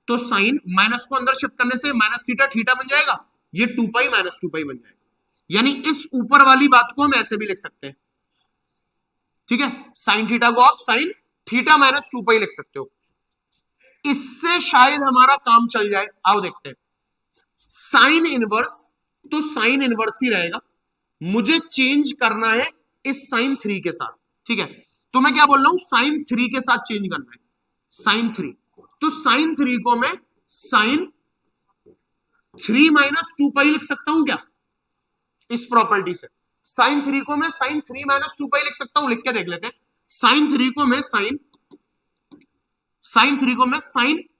तो साइन, माइनस को अंदर शिफ्ट करने से माइनस थीटा थीटा बन जाएगा, ये 2 पाई माइनस 2 पाई बन जाएगा। यानी इस ऊपर वाली बात को हम ऐसे भी लिख सकते हैं, ठीक है, साइन थीटा को आप साइन थीटा माइनस 2 पाई लिख सकते हो। इससे शायद हमारा काम चल जाए। आओ देखते हैं। साइन इनवर्स, तो साइन इनवर्स ही रहेगा, मुझे चेंज करना है इस साइन 3 के साथ, ठीक है। तो मैं क्या बोल रहा हूं, साइन 3 के साथ चेंज करना है, साइन 3। तो साइन 3 को मैं साइन 3 माइनस 2 पाई लिख सकता हूं क्या, इस प्रॉपर्टी से। साइन 3 को मैं साइन 3 माइनस 2 पाई लिख सकता हूं, लिख के देख लेते हैं। साइन 3 को मैं साइन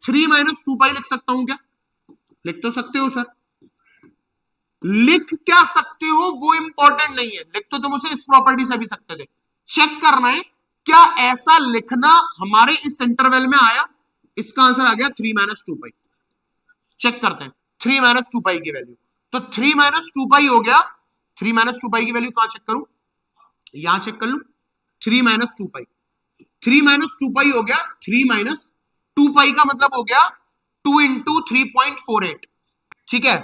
3 माइनस 2 पाई लिख सकता हूं क्या, लिख तो सकते हो सर। लिख क्या सकते हो वो इंपॉर्टेंट नहीं है, लिख तो तुम उसे इस प्रॉपर्टी से भी सकते थे। चेक करना है क्या ऐसा लिखना हमारे इस इंटरवल में आया। इसका आंसर आ गया 3 माइनस 2 पाई। चेक करते हैं 3 माइनस 2 पाई की वैल्यू। तो 3 माइनस 2 पाई हो गया। 3 माइनस 2 पाई की वैल्यू कहां चेक करूं, यहां चेक कर लूं। 3 माइनस 2 पाई, 3 माइनस 2 पाई हो गया 3 माइनस 2 पाई का मतलब हो गया 2 इंटू 3.48, ठीक है।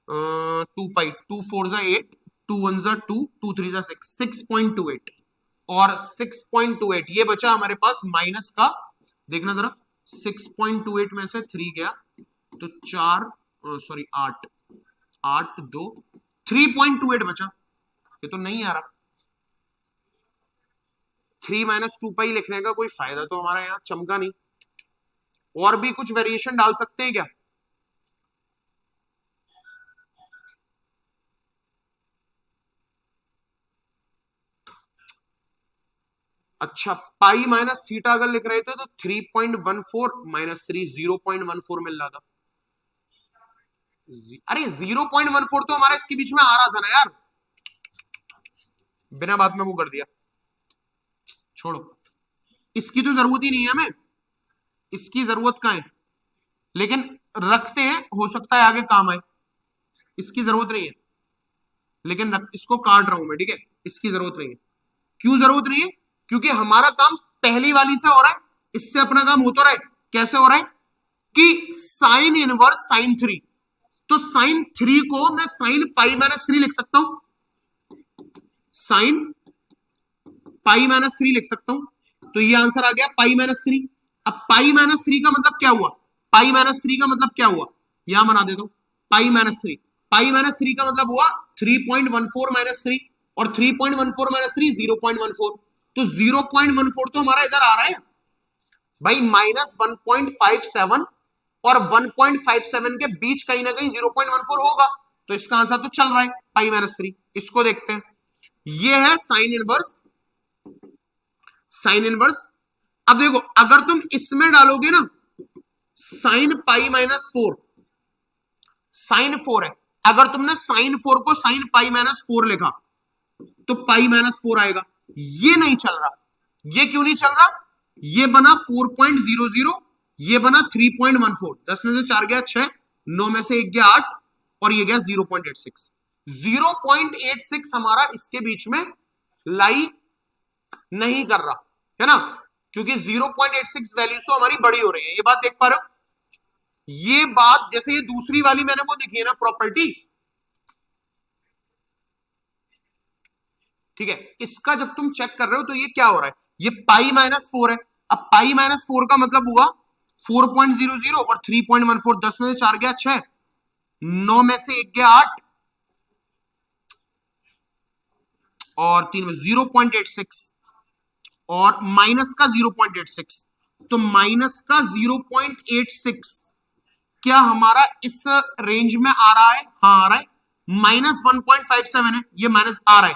2 पाई, 2 4 जा 8, 2 1 जा 2, 2 3 जा 6, 6.28 और 6.28 ये बचा हमारे पास माइनस का। देखना जरा, 6.28 में से 3 गया तो 4, सॉरी 8, 8 2, 3.28 बचा। ये तो नहीं आ रहा। 3 माइनस 2 पाई लिखने का कोई फायदा तो हमारा यहाँ चमका नहीं। और भी कुछ वेरिएशन डाल सकते हैं क्या? अच्छा, पाई माइनस थीटा अगर लिख रहे थे तो 3.14 माइनस 3 0.14 मिल रहा था। अरे 0.14 तो हमारा इसके बीच में आ रहा था ना यार, बिना बात में वो कर दिया, छोड़ो, इसकी तो जरूरत ही नहीं है हमें, इसकी जरूरत कहाँ है, लेकिन रखते हैं, हो सकता है आगे काम आए। इसकी जरूरत नहीं है, लेकिन इसको काट रहा हूं मैं, ठीक है, इसकी जरूरत नहीं है। क्यों जरूरत नहीं है? क्योंकि हमारा काम पहली वाली से हो रहा है, इससे अपना काम होता रहा है। कैसे हो रहा है कि साइन इनवर्स साइन 3, तो साइन 3 को मैं साइन पाई माइनस 3 लिख सकता हूं, साइन पाई माइनस 3 लिख सकता हूं। तो ये आंसर आ गया पाई माइनस 3। अब पाई माइनस 3 का मतलब क्या हुआ, पाई माइनस 3 का मतलब क्या हुआ, यहां बना देता हूं, पाई माइनस 3, पाई माइनस 3 का मतलब हुआ 3.14 माइनस 3, और 3.14 माइनस 3 0.14, तो 0.14 तो हमारा इधर आ रहा है भाई, माइनस 1.57 और 1.57 के बीच कहीं ना कहीं 0.14 होगा, तो इसका आंसर तो चल रहा है पाई माइनस 3। इसको देखते हैं, ये है साइन इनवर्स, साइन इनवर्स। अब देखो अगर तुम इसमें डालोगे ना साइन पाई माइनस 4, साइन 4 है, अगर तुमने साइन 4 को साइन पाई माइनस 4 लिखा तो पाई माइनस 4 आएगा। ये नहीं चल रहा। ये क्यों नहीं चल रहा, ये बना 4.00, ये बना 3.14, 10 में से 4 गया 6, 9 में से 1 गया 8, और ये गया 0.86। 0.86 हमारा इसके बीच में लाई नहीं कर रहा है ना, क्योंकि 0.86 वैल्यू तो हमारी बड़ी हो रही है। ये बात देख पा रहे हो, ये बात जैसे ये दूसरी वाली मैंने वो देखी है ना प्रॉपर्टी, ठीक है, इसका जब तुम चेक कर रहे हो तो ये क्या हो रहा है, ये पाई माइनस 4 है। अब पाई माइनस 4 का मतलब हुआ 4.00 और 3.14, 10 में से 4 गया 6, 9 में से 1 गया 8, और 3 में 0.86, और माइनस का 0.86, तो माइनस का 0.86 क्या हमारा इस रेंज में आ रहा है? हाँ आ रहा है। माइनस 1.57 है, ये माइनस आ रहा है,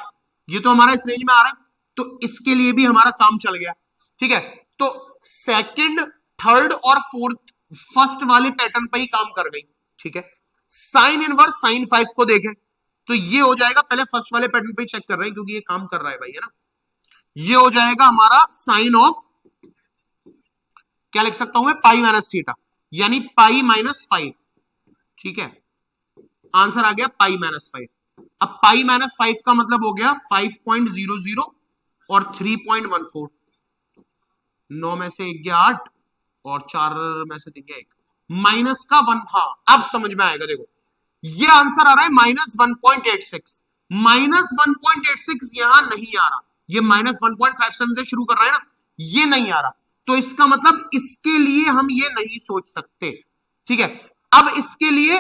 ये तो हमारा इस रेंज में आ रहा है, तो इसके लिए भी हमारा काम चल गया, ठीक है। तो सेकंड, थर्ड और फोर्थ, फर्स्ट वाले पैटर्न पे ही काम कर गई, ठीक है। साइन इनवर्स साइन 5 को देखें तो ये हो जाएगा, पहले फर्स्ट वाले पैटर्न पे ही चेक कर रहे हैं क्योंकि ये काम कर रहा है भाई, है ना। ये हो जाएगा हमारा साइन ऑफ क्या लिख सकता हूं मैं, पाई माइनस थीटा, यानी पाई माइनस 5। ठीक है, आंसर आ गया पाई माइनस 5। अब पाई माइनस 5 का मतलब हो गया 5.00 और 3.14। 9 में से 1 गया 8 और 4 में से 3 गया 1, माइनस का 1। हाँ अब समझ में आएगा, देखो ये आंसर आ रहा है -1.86। -1.86 यहां नहीं आ रहा, ये -1.57 से शुरू कर रहा है ना, ये नहीं आ रहा, तो इसका मतलब इसके लिए हम ये नहीं सोच सकते। ठीक है, अब इसके लिए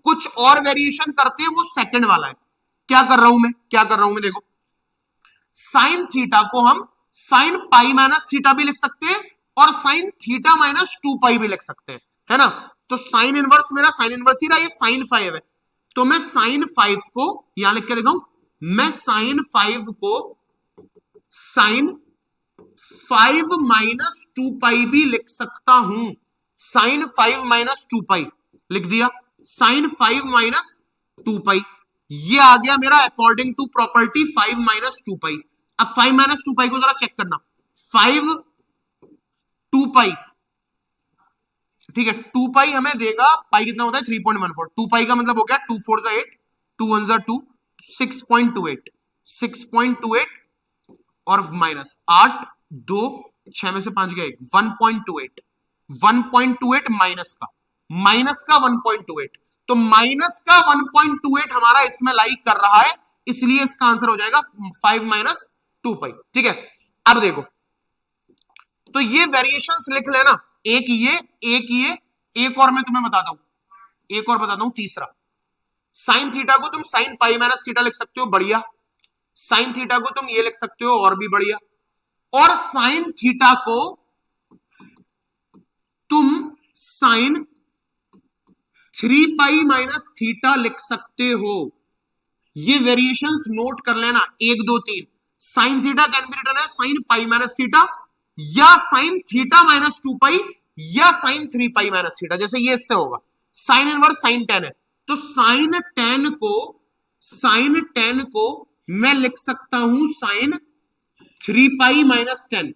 कुछ और वेरिएशन करते हैं, वो सेकंड वाला है। क्या कर रहा हूं मैं, क्या कर रहा हूं मैं, देखो साइन थीटा को हम साइन पाई माइनस थीटा भी लिख सकते हैं और साइन थीटा माइनस 2 पाई भी लिख सकते हैं, है ना। तो साइन इनवर्स मेरा साइन इनवर्स ही रहा, ये साइन 5 है, तो मैं साइन 5 को यहां लिख के दिखाऊं, मैं साइन 5 को साइन 5 माइनस 2 पाई भी लिख सकता हूं। साइन 5 माइनस 2 पाई लिख दिया, साइन 5 माइनस 2 पाई, ये आ गया मेरा अकॉर्डिंग टू प्रॉपर्टी 5 माइनस 2 पाई। अब 5 माइनस 2 पाई को जरा चेक करना, 5 2 पाई, ठीक है, 2 पाई हमें देगा, पाई कितना होता है 3.14, 2 पाई का मतलब हो गया 2 4 8, 2 1 2, 6.28, 6.28 और माइनस 8 2 6 में से 5 गया 1, 1.28, 1.28 माइनस का 1.28, तो माइनस का 1.28 हमारा इसमें लाइक कर रहा है, इसलिए इसका आंसर हो जाएगा 5 माइनस 2 पाई। ठीक है, अब देखो, तो ये वेरिएशंस लिख लेना, एक ये, एक ये, एक और मैं तुम्हें बताता हूं, एक और बताता हूं, तीसरा साइन थीटा को तुम साइन पाई माइनस थीटा लिख सकते हो, बढ़िया। साइन थीटा को तुम ये लिख सकते हो, और भी बढ़िया। और साइन थीटा को तुम साइन 3 पाई माइनस थीटा लिख सकते हो। ये वेरिएशंस नोट कर लेना, 1 2 3। Sine theta can be written है साइन पाई माइनस थीटा, या साइन थीटा माइनस 2 पाई, या साइन 3 पाई माइनस थीटा, जैसे ये इससे होगा। साइन इनवर्स साइन 10 है, तो साइन 10 को मैं लिख सकता हूं साइन 3 पाई माइनस 10।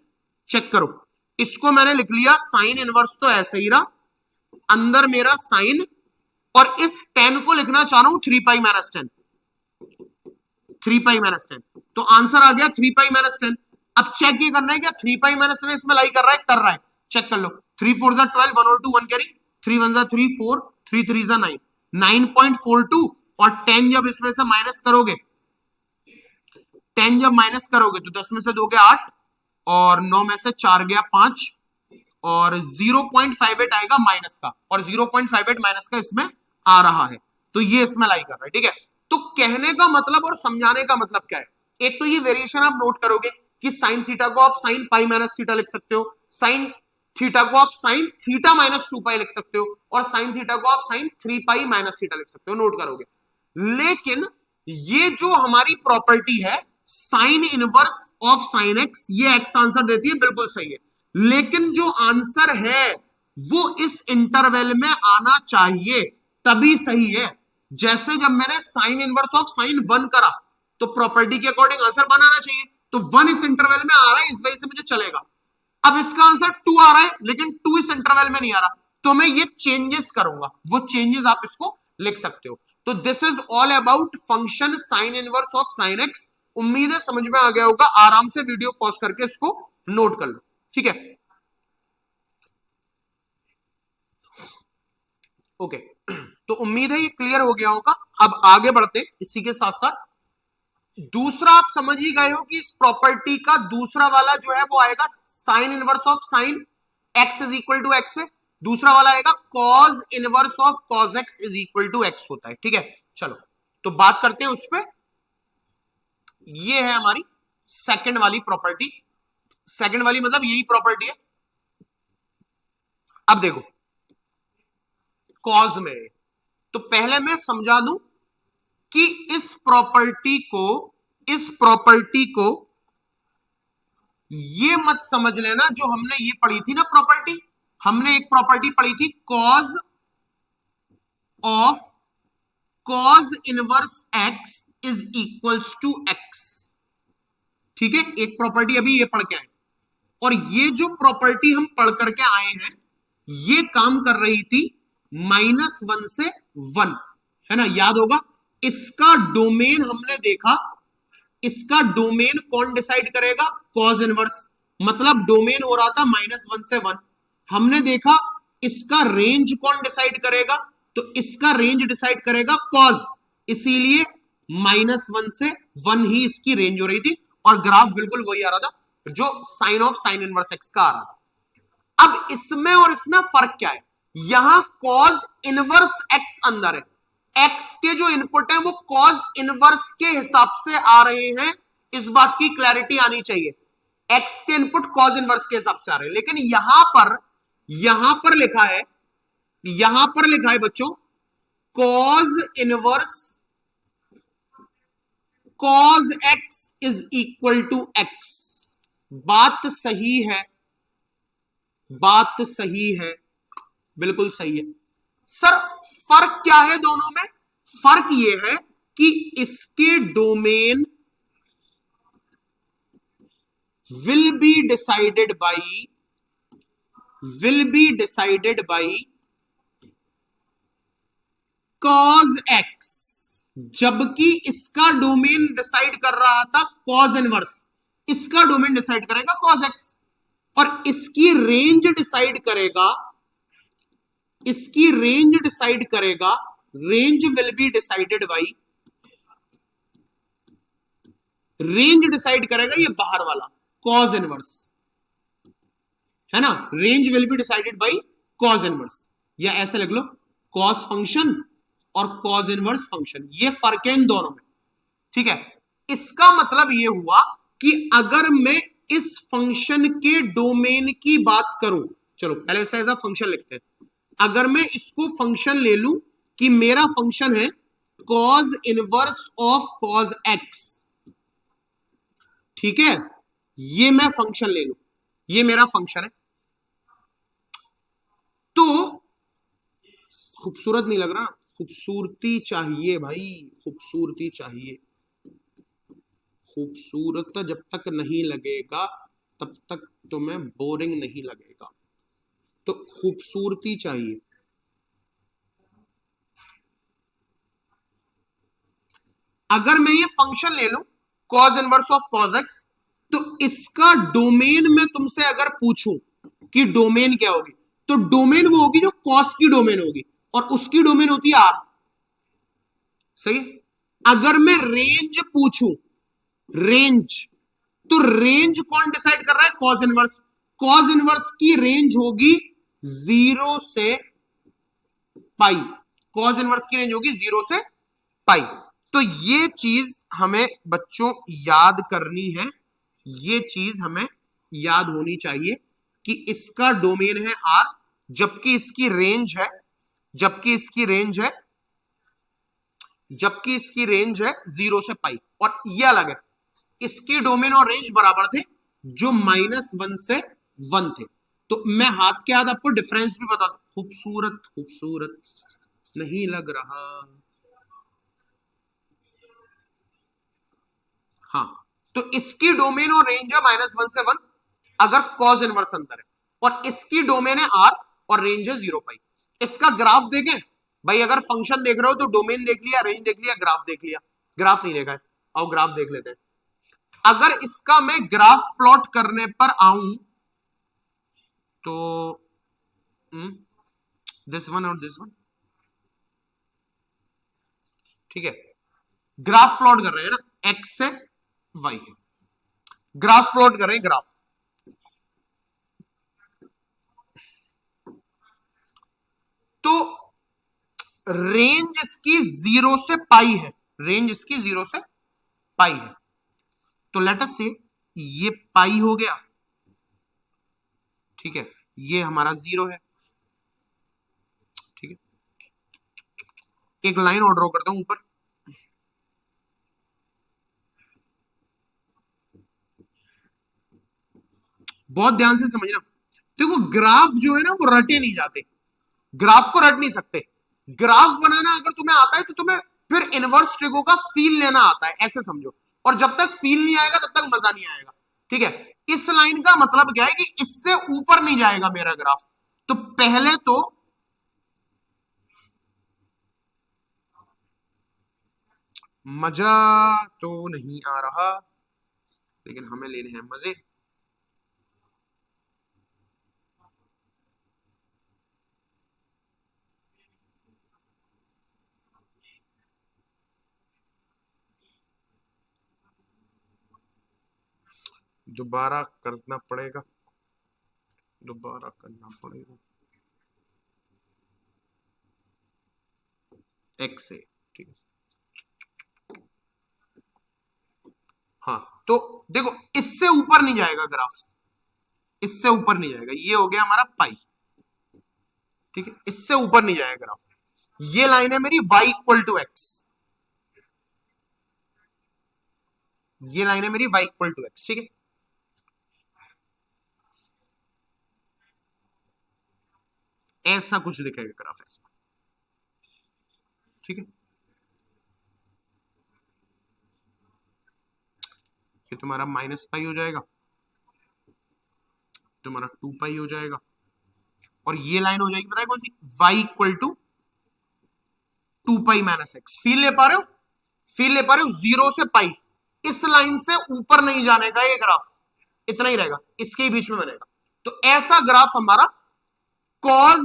चेक करो, इसको मैंने लिख लिया साइन इनवर्स, तो ऐसे ही रहा, अंदर मेरा साइन, और इस 10 को लिखना चाह रहा हूं 3 पाई माइनस 10, 3 पाई माइनस 10, तो आंसर आ गया 3 पाई माइनस 10। अब चेक ये करना है क्या 3 पाई माइनस 10 इसमें लाई कर रहा है, कर रहा है, चेक कर लो। 3 4 12, 1 और 2 1 कैरी, 3 1 3 4, 3 3 9, 9.42, और 10 जब इसमें से माइनस करोगे, 10 जब माइनस करोगे तो 10 में से 2 गया 8, और 9 में से 4 गया 5, और 0.58 आएगा माइनस का, और 0.58 माइनस का इसमें आ रहा है, तो ये इसमें लाई कर रहा है। ठीक है, तो कहने का मतलब और समझाने का मतलब क्या है, एक तो ये वेरिएशन आप नोट करोगे कि साइन थीटा को आप साइन पाई माइनस थीटा लिख सकते हो, साइन थीटा को आप साइन थीटा माइनस 2 पाई लिख सकते हो, और साइन थीटा को आप साइन 3 पाई माइनस थीटा लिख सकते हो, नोट करोगे। लेकिन ये जो हमारी प्रॉपर्टी है sine inverse of sine x, ये एक्स आंसर देती है, बिल्कुल सही है, लेकिन जो आंसर है वो इस इंटरवल में आना चाहिए, तभी सही है। जैसे जब मैंने साइन इनवर्स ऑफ साइन 1 करा, तो प्रॉपर्टी के अकॉर्डिंग आंसर 1 आना चाहिए, तो 1 इस इंटरवल में आ रहा है, इस वजह से मुझे चलेगा। अब इसका आंसर 2 आ रहा है, लेकिन 2 इस इंटरवल में नहीं आ रहा, तो मैं ये चेंजेस करूंगा, वो चेंजेस आप इसको लिख सकते हो। तो this is all about function sine inverse of sine x. उम्मीद है समझ में आ गया होगा, आराम से वीडियो पॉज करके इसको नोट कर लो। ठीक है, ओके, तो उम्मीद है ये क्लियर हो गया होगा। अब आगे बढ़ते, इसी के साथ साथ दूसरा आप समझ ही गए हो कि इस प्रॉपर्टी का दूसरा वाला जो है वो आएगा sine inverse of sine x is equal to x है, दूसरा वाला आएगा cos inverse of cos x is equal to x होता है। ठीक है, चलो तो बात करते हैं उस पर। ये है हमारी सेकंड वाली प्रॉपर्टी, सेकंड वाली मतलब यही प्रॉपर्टी है। अब देखो कॉज में, तो पहले मैं समझा दूं कि इस प्रॉपर्टी को ये मत समझ लेना, जो हमने ये पढ़ी थी ना प्रॉपर्टी, हमने एक प्रॉपर्टी पढ़ी थी cos of cos inverse x is equals to x. ठीक है, एक प्रॉपर्टी अभी ये पढ़ के आए, और ये जो प्रॉपर्टी हम पढ़ करके आए हैं ये काम कर रही थी -1 से 1, है ना, याद होगा। इसका डोमेन हमने देखा, इसका डोमेन कौन डिसाइड करेगा, कॉज इनवर्स, मतलब डोमेन हो रहा था -1 से 1। हमने देखा इसका रेंज कौन डिसाइड करेगा, तो इसका रेंज डिसाइड करेगा कॉज, इसीलिए -1 से 1 ही इसकी रेंज हो रही थी और ग्राफ बिल्कुल वही आ रहा था जो sine of sine inverse x का आ रहा था। अब इसमें और इसमें फर्क क्या है, यहां कॉज इनवर्स एक्स अंदर है, एक्स के जो इनपुट है वो कॉज इनवर्स के हिसाब से आ रहे हैं, इस बात की क्लैरिटी आनी चाहिए। एक्स के इनपुट कॉज इनवर्स के हिसाब से आ रहे हैं, लेकिन यहां पर लिखा है, यहां पर लिखा है बच्चों cos inverse cos x is equal to x. बात सही है, बात सही है, बिल्कुल सही है। सर फर्क क्या है दोनों में, फर्क यह है कि इसके domain will be decided by cos x, जबकि इसका डोमेन डिसाइड कर रहा था कॉज इनवर्स, इसका डोमेन डिसाइड करेगा कॉज एक्स, और इसकी रेंज डिसाइड करेगा, range will be decided by, range decide करेगा ये बाहर वाला कॉज इनवर्स, है ना, range will be decided by cause inverse, या ऐसे लिख लो कॉज फंक्शन और कॉज इनवर्स फंक्शन, ये फर्क है इन दोनों में, ठीक है। इसका मतलब ये हुआ कि अगर मैं इस फंक्शन के डोमेन की बात करूं, चलो पहले से एज अ फंक्शन लिखते हैं, अगर मैं इसको फंक्शन ले लूं कि मेरा फंक्शन है cause inverse of cos x, ठीक है, ये मैं फंक्शन ले लूं, ये मेरा फंक्शन है, तो खूबसूरत नहीं लग रहा, खूबसूरती चाहिए भाई, खूबसूरती चाहिए, खूबसूरत जब तक नहीं लगेगा तब तक तुम्हें बोरिंग नहीं लगेगा, तो खूबसूरती चाहिए। अगर मैं ये फंक्शन ले लूं cause inverse of cos x, तो इसका डोमेन मैं तुमसे अगर पूछूं कि डोमेन क्या होगी, तो डोमेन वो होगी जो कॉस की डोमेन होगी, और उसकी डोमेन होती है आर, सही। अगर मैं रेंज पूछूं, रेंज, तो रेंज कौन डिसाइड कर रहा है, कॉज इनवर्स, कॉज इनवर्स की रेंज होगी 0 से पाई, कॉज इनवर्स की रेंज होगी 0 से पाई। तो ये चीज हमें बच्चों याद करनी है, ये चीज हमें याद होनी चाहिए कि इसका डोमेन है आर, जबकि इसकी रेंज है, जबकि इसकी रेंज है 0 से पाई, और ये अलग है, इसकी डोमेन और रेंज बराबर थे जो -1 से 1 थे। तो मैं हाथ के हाथ आपको डिफरेंस भी बता दूं, खूबसूरत खूबसूरत नहीं लग रहा, हाँ, तो इसकी डोमेन और रेंज है -1 से 1 अगर कॉज इनवर्स अंदर है, और इसकी डोमेन है आर और रेंज है 0 पाई। इसका ग्राफ देखें भाई, अगर फंक्शन देख रहे हो तो डोमेन देख लिया, रेंज देख लिया, ग्राफ देख लिया, ग्राफ नहीं देखा है, आओ ग्राफ देख लेते हैं। अगर इसका मैं ग्राफ प्लॉट करने पर आऊं तो दिस वन और दिस वन, ठीक है, ग्राफ प्लॉट कर रहे हैं ना, एक्स से वाई है, ग्राफ प्लॉट कर रहे हैं, ग्राफ, तो रेंज इसकी 0 से पाई है, रेंज इसकी 0 से पाई है, तो लेट अस से ये पाई हो गया, ठीक है, ये हमारा 0 है, ठीक है, एक लाइन और ड्रॉ करता हूं ऊपर, बहुत ध्यान से समझना, देखो ग्राफ जो है ना वो रटे नहीं जाते, ग्राफ को रट नहीं सकते, ग्राफ बनाना अगर तुम्हें आता है तो तुम्हें फिर इनवर्स ट्रिगो का फील लेना आता है, ऐसे समझो, और जब तक फील नहीं आएगा तब तक मजा नहीं आएगा। ठीक है। इस लाइन का मतलब क्या है कि इससे ऊपर नहीं जाएगा मेरा ग्राफ। तो पहले तो मजा तो नहीं आ रहा, लेकिन हमें लेने हैं मजे। दोबारा करना पड़ेगा, दोबारा करना पड़ेगा। एक्स से, ठीक है। हाँ, तो देखो इससे ऊपर नहीं जाएगा ग्राफ, इससे ऊपर नहीं जाएगा। ये हो गया हमारा पाई, ठीक है, इससे ऊपर नहीं जाएगा ग्राफ। ये लाइन है मेरी y इक्वल टू एक्स, ये लाइन है मेरी y इक्वल टू एक्स, ठीक है। ऐसा कुछ दिखेगा ग्राफ, ऐसा, ठीक है। ये तुम्हारा माइनस पाई हो जाएगा, तुम्हारा 2 पाई हो जाएगा, और ये लाइन हो जाएगी पता है कौन सी, y equal to 2 pi minus x. Feel ले पा रहे हो, फील ले पा रहे हो, जीरो से पाई, इस लाइन से ऊपर नहीं जाने का ये ग्राफ, इतना ही रहेगा, इसके ही बीच में बनेगा। तो ऐसा ग्राफ हमारा cause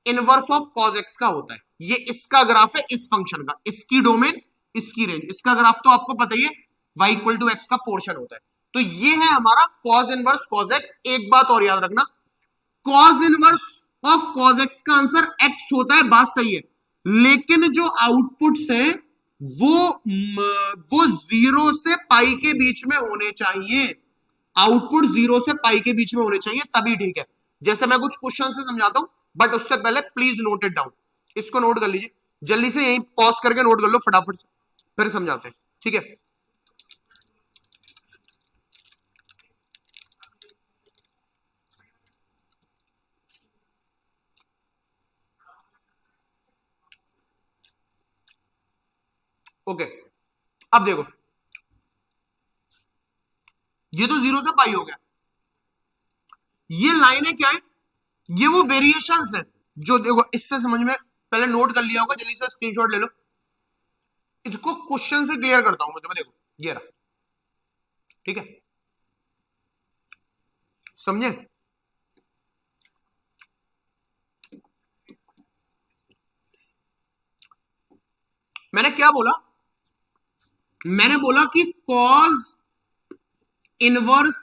inverse of cos x का होता है। ये इसका ग्राफ है इस फंक्शन का, इसकी डोमेन, इसकी रेंज। इसका ग्राफ तो आपको पता ही है, y इक्वल टू एक्स का पोर्शन होता है। तो ये है हमारा कॉज इनवर्स कॉज एक्स। एक बात और याद रखना, cause inverse of cos x का आंसर एक्स होता है, बात सही है, लेकिन जो आउटपुट्स है वो जीरो से पाई के बीच में होने चाहिए। आउटपुट जीरो से पाई के बीच में होने चाहिए, तभी ठीक है। जैसे मैं कुछ क्वेश्चन से समझाता हूं, बट उससे पहले प्लीज नोट इट डाउन, इसको नोट कर लीजिए जल्दी से, यहीं पॉज करके नोट कर लो फटाफट से, फिर समझाते हैं, ठीक है। ओके, अब देखो, ये तो जीरो से पाई हो गया। ये लाइनें क्या है, ये वो वेरिएशंस है जो, देखो इससे समझ में, पहले नोट कर लिया होगा, जल्दी से स्क्रीनशॉट ले लो। इसको क्वेश्चन से क्लियर करता हूं मैं तुम्हें, देखो ये रहा, ठीक है, समझे। मैंने क्या बोला, मैंने बोला कि cause inverse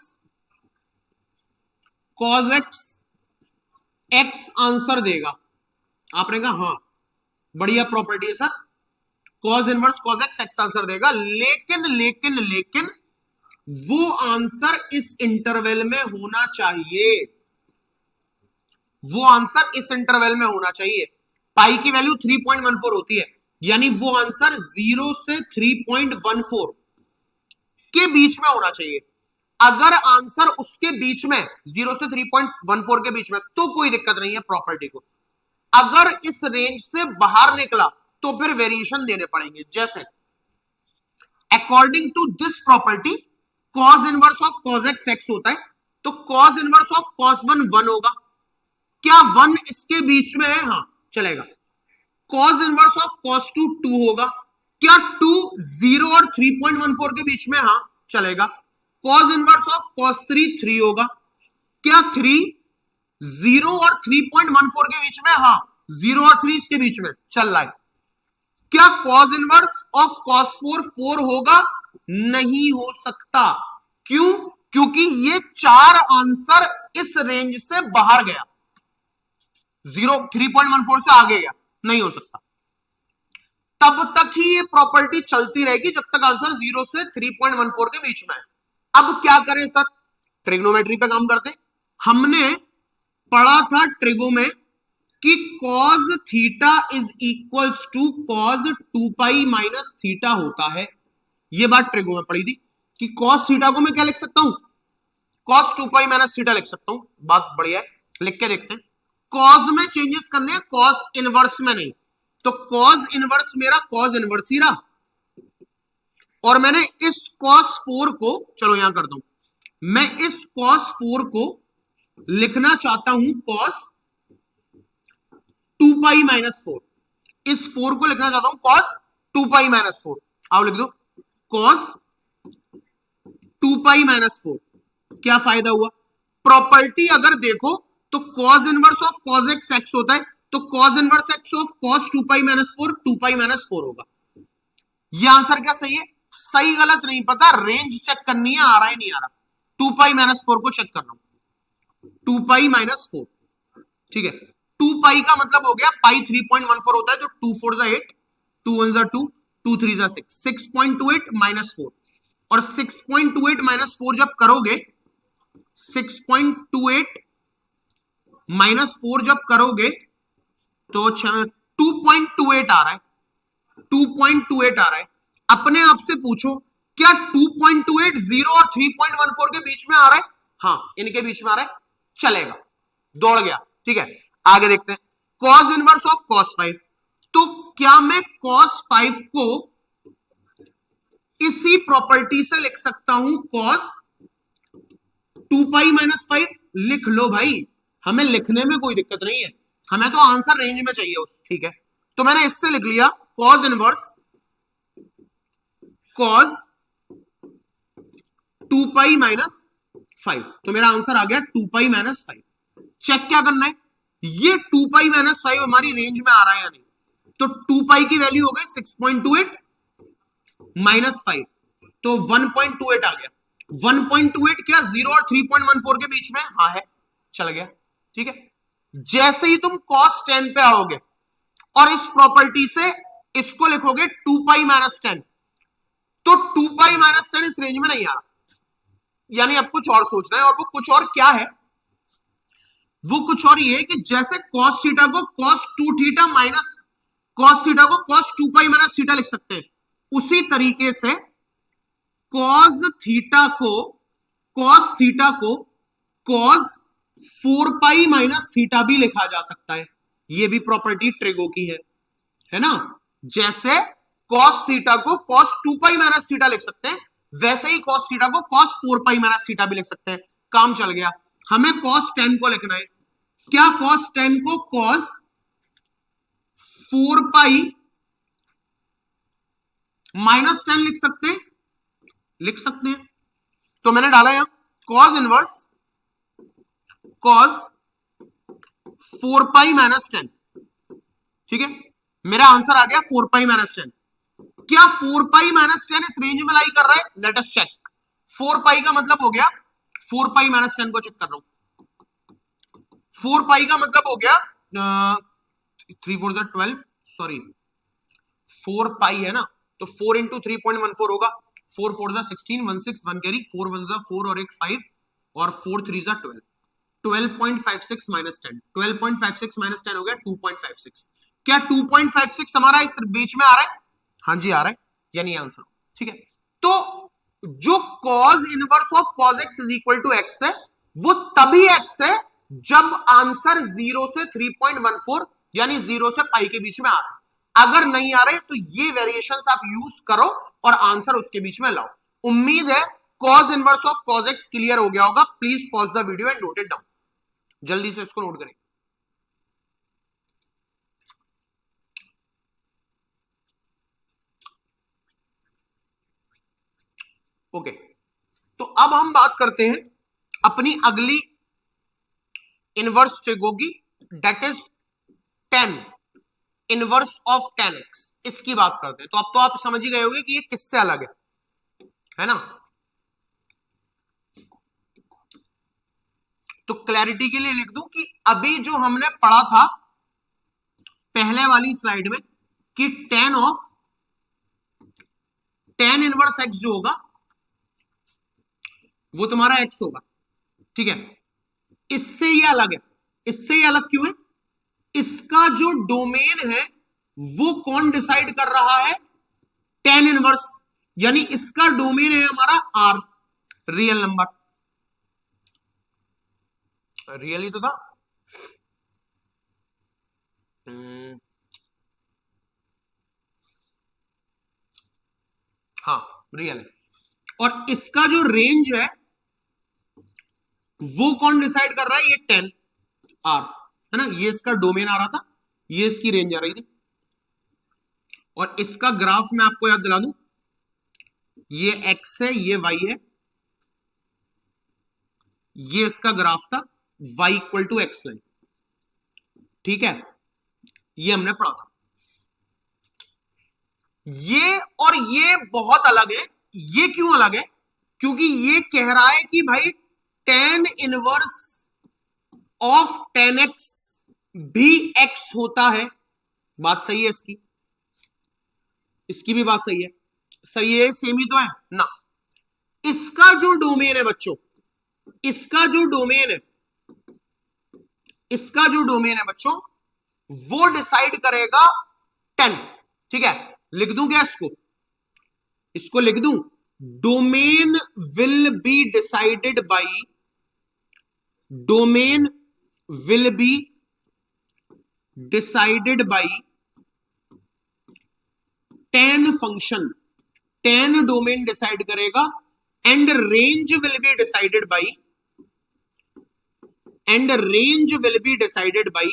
cos x x answer देगा। आपने कहा हाँ, बढ़िया प्रॉपर्टी है sir, cause inverse cos x x answer देगा, लेकिन लेकिन लेकिन वो आंसर इस इंटरवल में होना चाहिए, वो आंसर इस इंटरवल में होना चाहिए। पाई की वैल्यू 3.14 होती है, यानी वो आंसर 0 से 3.14 के बीच में होना चाहिए। अगर आंसर उसके बीच में, 0 से 3.14 के बीच में, तो कोई दिक्कत नहीं है प्रॉपर्टी को। अगर इस रेंज से बाहर निकला तो फिर वेरिएशन देने पड़ेंगे। जैसे according to this property cos inverse of cos x x होता है, तो cos inverse of cos one 1 होगा। क्या 1 इसके बीच में है, हाँ चलेगा। Cause inverse of cos two 2 होगा। क्या 2 0 और 3.14 के बीच में, हाँ चलेगा। कॉज इनवर्स ऑफ कॉस 3 होगा। क्या 3 0 और 3.14 के बीच में, हाँ 0 और 3 इसके बीच में चल रहा है। क्या कॉज इनवर्स ऑफ कॉस 4 होगा, नहीं हो सकता। क्यों, क्योंकि ये 4 आंसर इस रेंज से बाहर गया, 3.14 से आगे गया, नहीं हो सकता। तब तक ही ये प्रॉपर्टी चलती रहेगी जब तक आंसर 0 से 3.14 के बीच में है। अब क्या करें सर, ट्रिग्नोमेट्री पे काम करते। हमने पढ़ा था ट्रिगो में कि cos theta is equals to cos 2 pi minus theta होता है। ये बात ट्रिगो में पढ़ी थी कि कॉस थीटा को मैं क्या लिख सकता हूं, कॉस 2 पाई माइनस थीटा लिख सकता हूं। बात बढ़िया है, लिख के देखते हैं। कॉज में चेंजेस करने हैं, कॉज इनवर्स में नहीं। तो कॉज इनवर्स मेरा कॉज इनवर्स ही रहा, और मैंने इस cos 4 को, चलो यहां कर दूं, मैं इस cos 4 को लिखना चाहता हूं cos 2 पाई माइनस 4। इस 4 को लिखना चाहता हूं cos 2 पाई माइनस 4। आओ लिख दो cos 2 पाई माइनस 4। क्या फायदा हुआ? प्रॉपर्टी अगर देखो तो cos inverse of cos x x होता है, तो cos inverse x of cos 2 pi minus 4 2 pi minus 4 होगा। ये आंसर क्या सही है? सही गलत नहीं पता, रेंज चेक करनी है, आ रहा है नहीं आ रहा। 2 पाई माइनस 4 को चेक करना, 2 पाई माइनस 4, ठीक है। 2 पाई का मतलब हो गया, पाई 3.14 होता है, तो 2 4 जा 8, 2 1 जा 2, 2 3 जा 6, 6.28 माइनस 4। और 6.28 माइनस 4 जब करोगे, 6.28 माइनस 4 जब करोगे तो 2.28 आ रहा है, 2.28 आ रहा है। अपने आप से पूछो क्या 2.28 0 और 3.14 के बीच में आ रहा है? हाँ, इनके बीच में आ रहा है, चलेगा, दौड़ गया, ठीक है। आगे देखते हैं, cos इनवर्स ऑफ cos 5। तो क्या मैं cos 5 को इसी प्रॉपर्टी से लिख सकता हूं cos 2 पाई माइनस 5? लिख लो भाई, हमें लिखने में कोई दिक्कत नहीं है, हमें तो आंसर रेंज में चाहिए उस, ठीक है। तो मैंने इससे लिख लिया cos inverse cos 2 pi minus 5। तो मेरा आंसर आ गया 2 पाई माइनस 5। चेक क्या करना है, ये 2 पाई माइनस 5 हमारी रेंज में आ रहा है या नहीं। तो 2 पाई की वैल्यू हो गई 6.28 माइनस 5, तो 1.28 आ गया। 1.28 क्या 0 और 3.14 के बीच में? हाँ है, चल गया, ठीक है। जैसे ही तुम cos 10 पे आओगे और इस प्रॉपर्टी से इसको लिखोगे 2 पाई माइनस 10, तो 2 पाई माइनस 10 इस रेंज में नहीं आ रहा, यानी अब कुछ और सोचना है। और वो कुछ और क्या है? वो कुछ और ये कि जैसे cos थीटा को cos 2 theta minus cos theta को cos 2 पाई माइनस थीटा लिख सकते हैं, उसी तरीके से cos थीटा को cos 4 पाई माइनस थीटा भी लिखा जा सकता है। ये भी प्रॉपर्टी ट्रिगो की है ना। जैसे cos थीटा को cos 2 पाई माइनस थीटा लिख सकते हैं, वैसे ही cos थीटा को cos 4 पाई माइनस थीटा भी लिख सकते हैं। काम चल गया। हमें cos 10 को लिखना है, क्या cos 10 को cos 4 पाई माइनस 10 लिख सकते हैं? लिख सकते हैं। तो मैंने डाला यहां cos inverse cos 4 pi minus 10, ठीक है। मेरा आंसर आ गया 4 पाई माइनस 10। क्या 4 पाई माइनस 10 इस रेंज में लाई कर रहा है? Let us check. 4 पाई का मतलब हो गया, 4 पाई माइनस 10 को चेक कर रहा हूं। 4 पाई का मतलब हो गया 3 4 12, सॉरी 4 पाई है ना, तो 4 इंटू 3.14 होगा, 4 4 16, 1 6 1 कैरी, 4 1 4 और एक 5 और 4 3 12, 12.56 माइनस 10, 12.56 माइनस 10 हो गया 2.56। क्या 2.56 हमारा इस बीच में आ रहा है? हाँ जी आ रहा है, यानी आंसर, ठीक है। तो जो cos inverse of cos x is equal to x है, वो तभी x है जब आंसर 0 से 3.14 यानी 0 से पाई के बीच में आ रहा है। अगर नहीं आ रहे तो ये वेरिएशंस आप यूज करो और आंसर उसके बीच में लाओ। उम्मीद है cos inverse of cos x clear हो गया होगा। Please pause the video and note it down, जल्दी से इसको नोट करें। ओके, तो अब हम बात करते हैं अपनी अगली इनवर्स ट्रिगो की, that is 10 inverse of 10x। इसकी बात करते हैं। तो अब तो आप समझ ही गए होंगे कि ये किससे अलग है ना। तो क्लैरिटी के लिए लिख दूं कि अभी जो हमने पढ़ा था पहले वाली स्लाइड में कि tan इनवर्स x जो होगा वो तुम्हारा x होगा, ठीक है। इससे ये अलग है। इससे ये अलग क्यों है? इसका जो डोमेन है वो कौन डिसाइड कर रहा है? tan इनवर्स, यानी इसका डोमेन है हमारा r, रियल नंबर। रियल ही तो था। हाँ रियल है। और इसका जो रेंज है वो कौन डिसाइड कर रहा है? ये 10 आर है ना, ये इसका डोमेन आ रहा था, ये इसकी रेंज आ रही थी। और इसका ग्राफ मैं आपको याद दिला दूं, ये एक्स है, ये वाई है, ये इसका ग्राफ था y equal to x line. ठीक है, ये हमने पढ़ा था। ये और ये बहुत अलग है। ये क्यों अलग है? क्योंकि ये कह रहा है कि भाई tan inverse of tan x भी x होता है। बात सही है इसकी, इसकी भी बात सही है। सर ये सेम ही तो है ना। इसका जो डोमेन है बच्चों, इसका जो डोमेन है, इसका जो डोमेन है बच्चों, वो डिसाइड करेगा 10। ठीक है, लिख दूं क्या इसको? इसको लिख दूं, domain will be decided by, domain will be decided by 10 function. 10 domain decide करेगा and range will be decided by, and range will be decided by,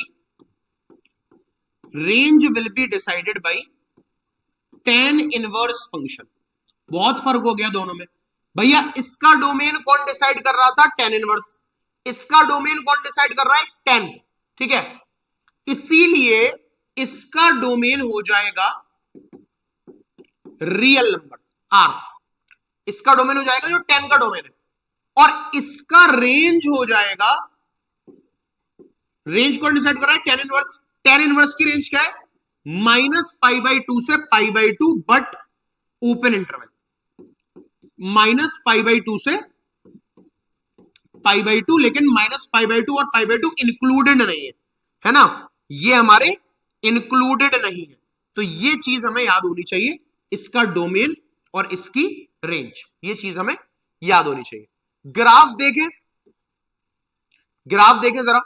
range will be decided by tan inverse function. बहुत फर्क हो गया दोनों में भैया। इसका domain कौन डिसाइड कर रहा था? tan inverse. इसका डोमेन कौन डिसाइड कर रहा है? 10। ठीक है, इसीलिए इसका डोमेन हो जाएगा रियल नंबर r। इसका डोमेन हो जाएगा जो 10 का डोमेन है, और इसका रेंज हो जाएगा, रेंज कौन डिसाइड कर रहा है? tan inverse. tan इनवर्स की रेंज क्या है? -π/2 से π/2 बट ओपन इंटरवल। -π/2 से π/2, लेकिन -π/2 और π/2 इंक्लूडेड नहीं है ना, ये हमारे इंक्लूडेड नहीं है। तो ये चीज हमें याद होनी चाहिए, इसका डोमेन और इसकी रेंज, ये चीज हमें याद होनी चाहिए। ग्राफ देखें, ग्राफ देखें जरा,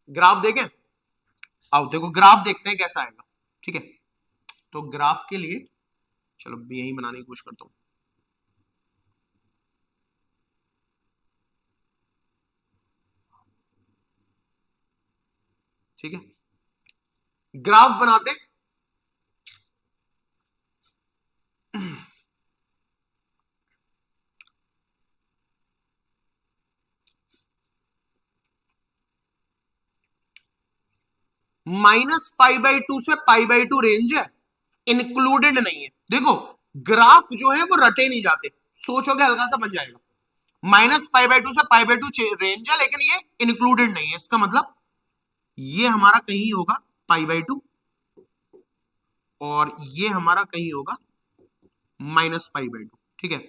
ग्राफ देखें। आओ देखो, ग्राफ देखते हैं कैसा आएगा। ठीक है, तो ग्राफ के लिए चलो यही बनाने की कोशिश करता हूं। ठीक है, ग्राफ बनाते हैं। -π/2 से π/2 रेंज है, इंक्लूडेड नहीं है। देखो ग्राफ जो है वो रटे नहीं जाते, सोचोगे हल्का सा बन जाएगा। -π/2 से π/2 रेंज है, लेकिन ये इंक्लूडेड नहीं है। इसका मतलब ये हमारा कहीं होगा π/2 और ये हमारा कहीं होगा -π/2। ठीक है,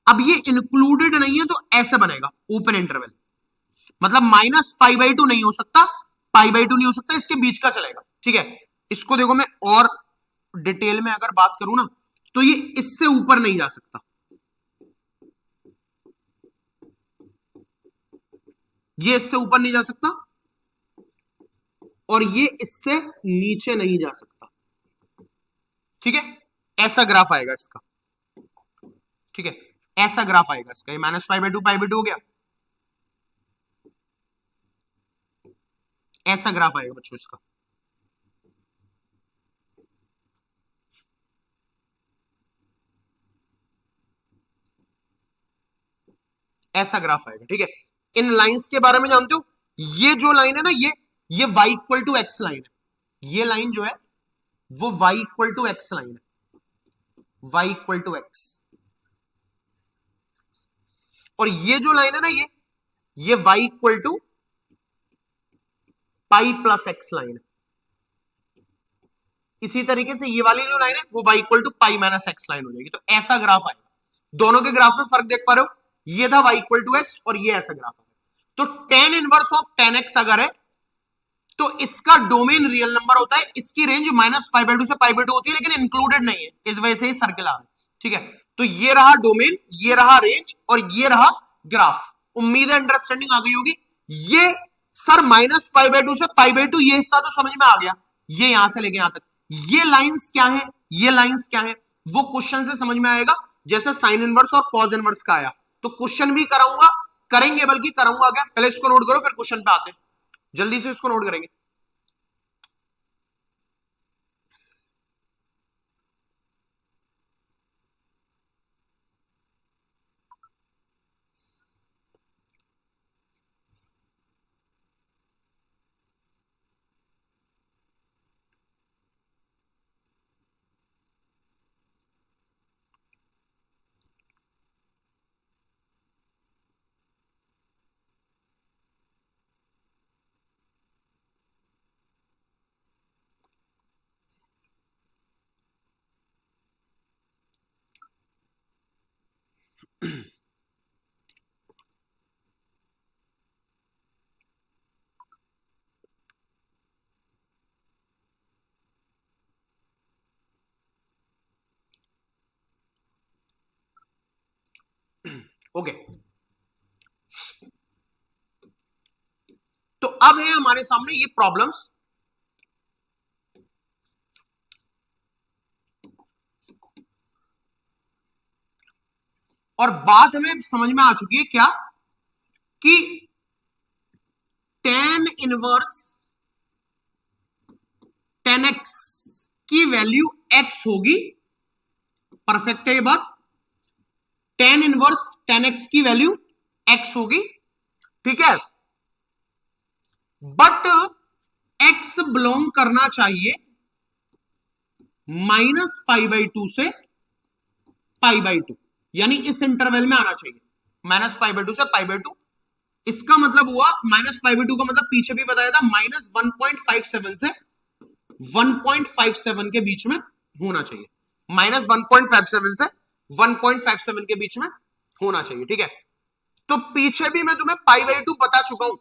अब ये इंक्लूडेड नहीं है तो ऐसे बनेगा ओपन इंटरवल, मतलब -π/2 नहीं हो सकता, π/2 नहीं हो सकता, इसके बीच का चलेगा। ठीक है, इसको देखो मैं और डिटेल में अगर बात करूं ना, तो ये इससे ऊपर नहीं जा सकता, ये इससे ऊपर नहीं जा सकता, और ये इससे नीचे नहीं जा सकता। ठीक है, ऐसा ग्राफ आएगा इसका। ठीक है, ऐसा ग्राफ आएगा इसका। ये -π/2 π/2 हो गया, ऐसा ग्राफ आएगा बच्चों इसका। ऐसा ग्राफ आएगा। ठीक है, इन लाइंस के बारे में जानते हो? ये जो लाइन है ना, ये y equal to x line है। ये लाइन जो है वो y equal to x line है, y इक्वल टू एक्स। और ये जो लाइन है ना, ये y equal to pi plus x line है। इसी तरीके से ये वाली जो लाइन है वो y equal to pi minus x line हो जाएगी। तो ऐसा ग्राफ आएगा। दोनों के ग्राफ में फर्क देख पा रहे हो? ये था y इक्वल टू एक्स और ये ऐसा ग्राफ है। तो tan inverse of tan x अगर है तो इसका डोमेन रियल नंबर होता है, इसकी रेंज -π/2 से π/2 होती है, लेकिन इंक्लूडेड नहीं है, इस वजह से ही सर्किल आ रहा है। ठीक है, तो ये रहा डोमेन, ये रहा रेंज और ये रहा ग्राफ। उम्मीद है अंडरस्टैंडिंग आ गई होगी। ये सर -π/2 से π/2 ये हिस्सा तो समझ में आ गया, ये यहां से लेके यहां तक। ये लाइंस क्या है? ये लाइंस क्या है? वो क्वेश्चन से समझ में आएगा, जैसे साइन इनवर्स और कॉज इनवर्स का आया। तो क्वेश्चन भी कराऊंगा, करेंगे, बल्कि कराऊंगा क्या, पहले इसको नोट करो फिर क्वेश्चन पे आते हैं, जल्दी से इसको नोट करेंगे। ओके, तो अब है हमारे सामने ये प्रॉब्लम्स। और बात हमें समझ में आ चुकी है क्या, कि tan इनवर्स tan x की वैल्यू x होगी। परफेक्ट है ये बात, tan इनवर्स tan x की वैल्यू x होगी, ठीक है। बट x बिलोंग करना चाहिए -π/2 से π/2, यानी इस इंटरवल में आना चाहिए, -π/2 से π/2। इसका मतलब हुआ -π/2 का मतलब पीछे भी बताया था, -1.57 से 1.57 के बीच में होना चाहिए, -1.57 से 1.57 के बीच में होना चाहिए, ठीक है। तो पीछे भी मैं तुम्हें π/2 बता चुका हूं,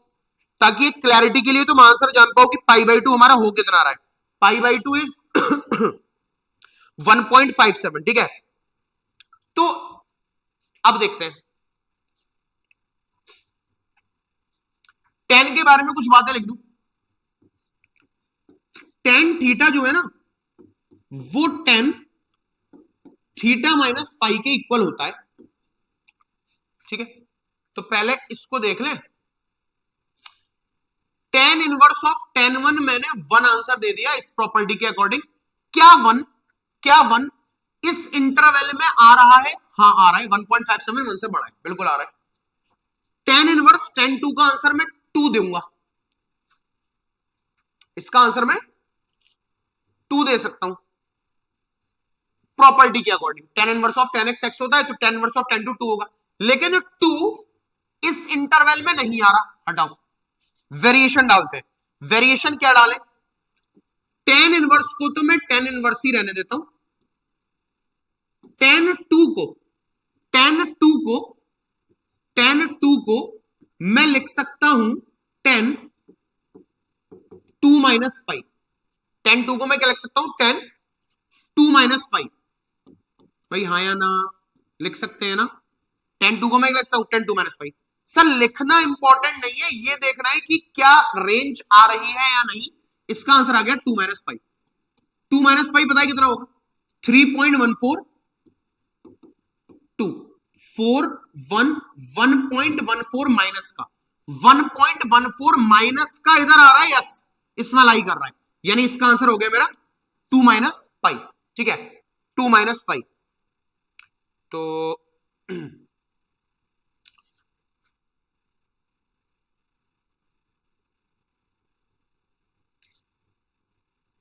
ताकि क्लैरिटी के लिए तुम आंसर जान पाओ कि π/2 हमारा हो कितना रहा है। π/2 इज 1.57, ठीक है। तो अब देखते हैं, tan के बारे में कुछ बातें लिख दूं। tan थीटा जो है ना, वो tan थीटा माइनस पाई के इक्वल होता है, ठीक है। तो पहले इसको देख लें, tan इनवर्स ऑफ tan 1 मैंने 1 आंसर दे दिया इस प्रॉपर्टी के अकॉर्डिंग। क्या 1 इस इंटरवल में आ रहा है? हाँ आ रहा है, 1.57 1 से बड़ा है, बिल्कुल आ रहा है। tan इनवर्स tan 2 का आंसर मैं 2 दूंगा, इसका आंसर मैं 2 दे सकता हूं प्रॉपर्टी के according. tan inverse of tan x x होता है, तो tan इनवर्स ऑफ tan 2 2 होगा, लेकिन 2 इस इंटरवल में नहीं आ रहा, हटाओ, वेरिएशन डालते हैं। वेरिएशन क्या डालें? tan इनवर्स को तो मैं tan इनवर्स ही रहने देता हूं, tan 2 को मैं लिख सकता हूं tan 2 माइनस पाई। tan 2 को मैं क्या लिख सकता हूं? tan 2 minus pi. भाई हाँ या ना, लिख सकते हैं ना। tan 2 को मैं लिख सकता हूं tan 2 माइनस पाई। सर लिखना इंपॉर्टेंट नहीं है, ये देखना है कि क्या रेंज आ रही है या नहीं। इसका आंसर आ गया 2 माइनस पाई। 2 माइनस पाई पता है कितना होगा? 3.14 2 4 1 1.14 माइनस का 1.14 माइनस का इधर आ रहा है, यस इसमें लाई कर रहा है, यानी इसका आंसर हो गया मेरा 2 माइनस पाई, ठीक है। 2 माइनस पाई, तो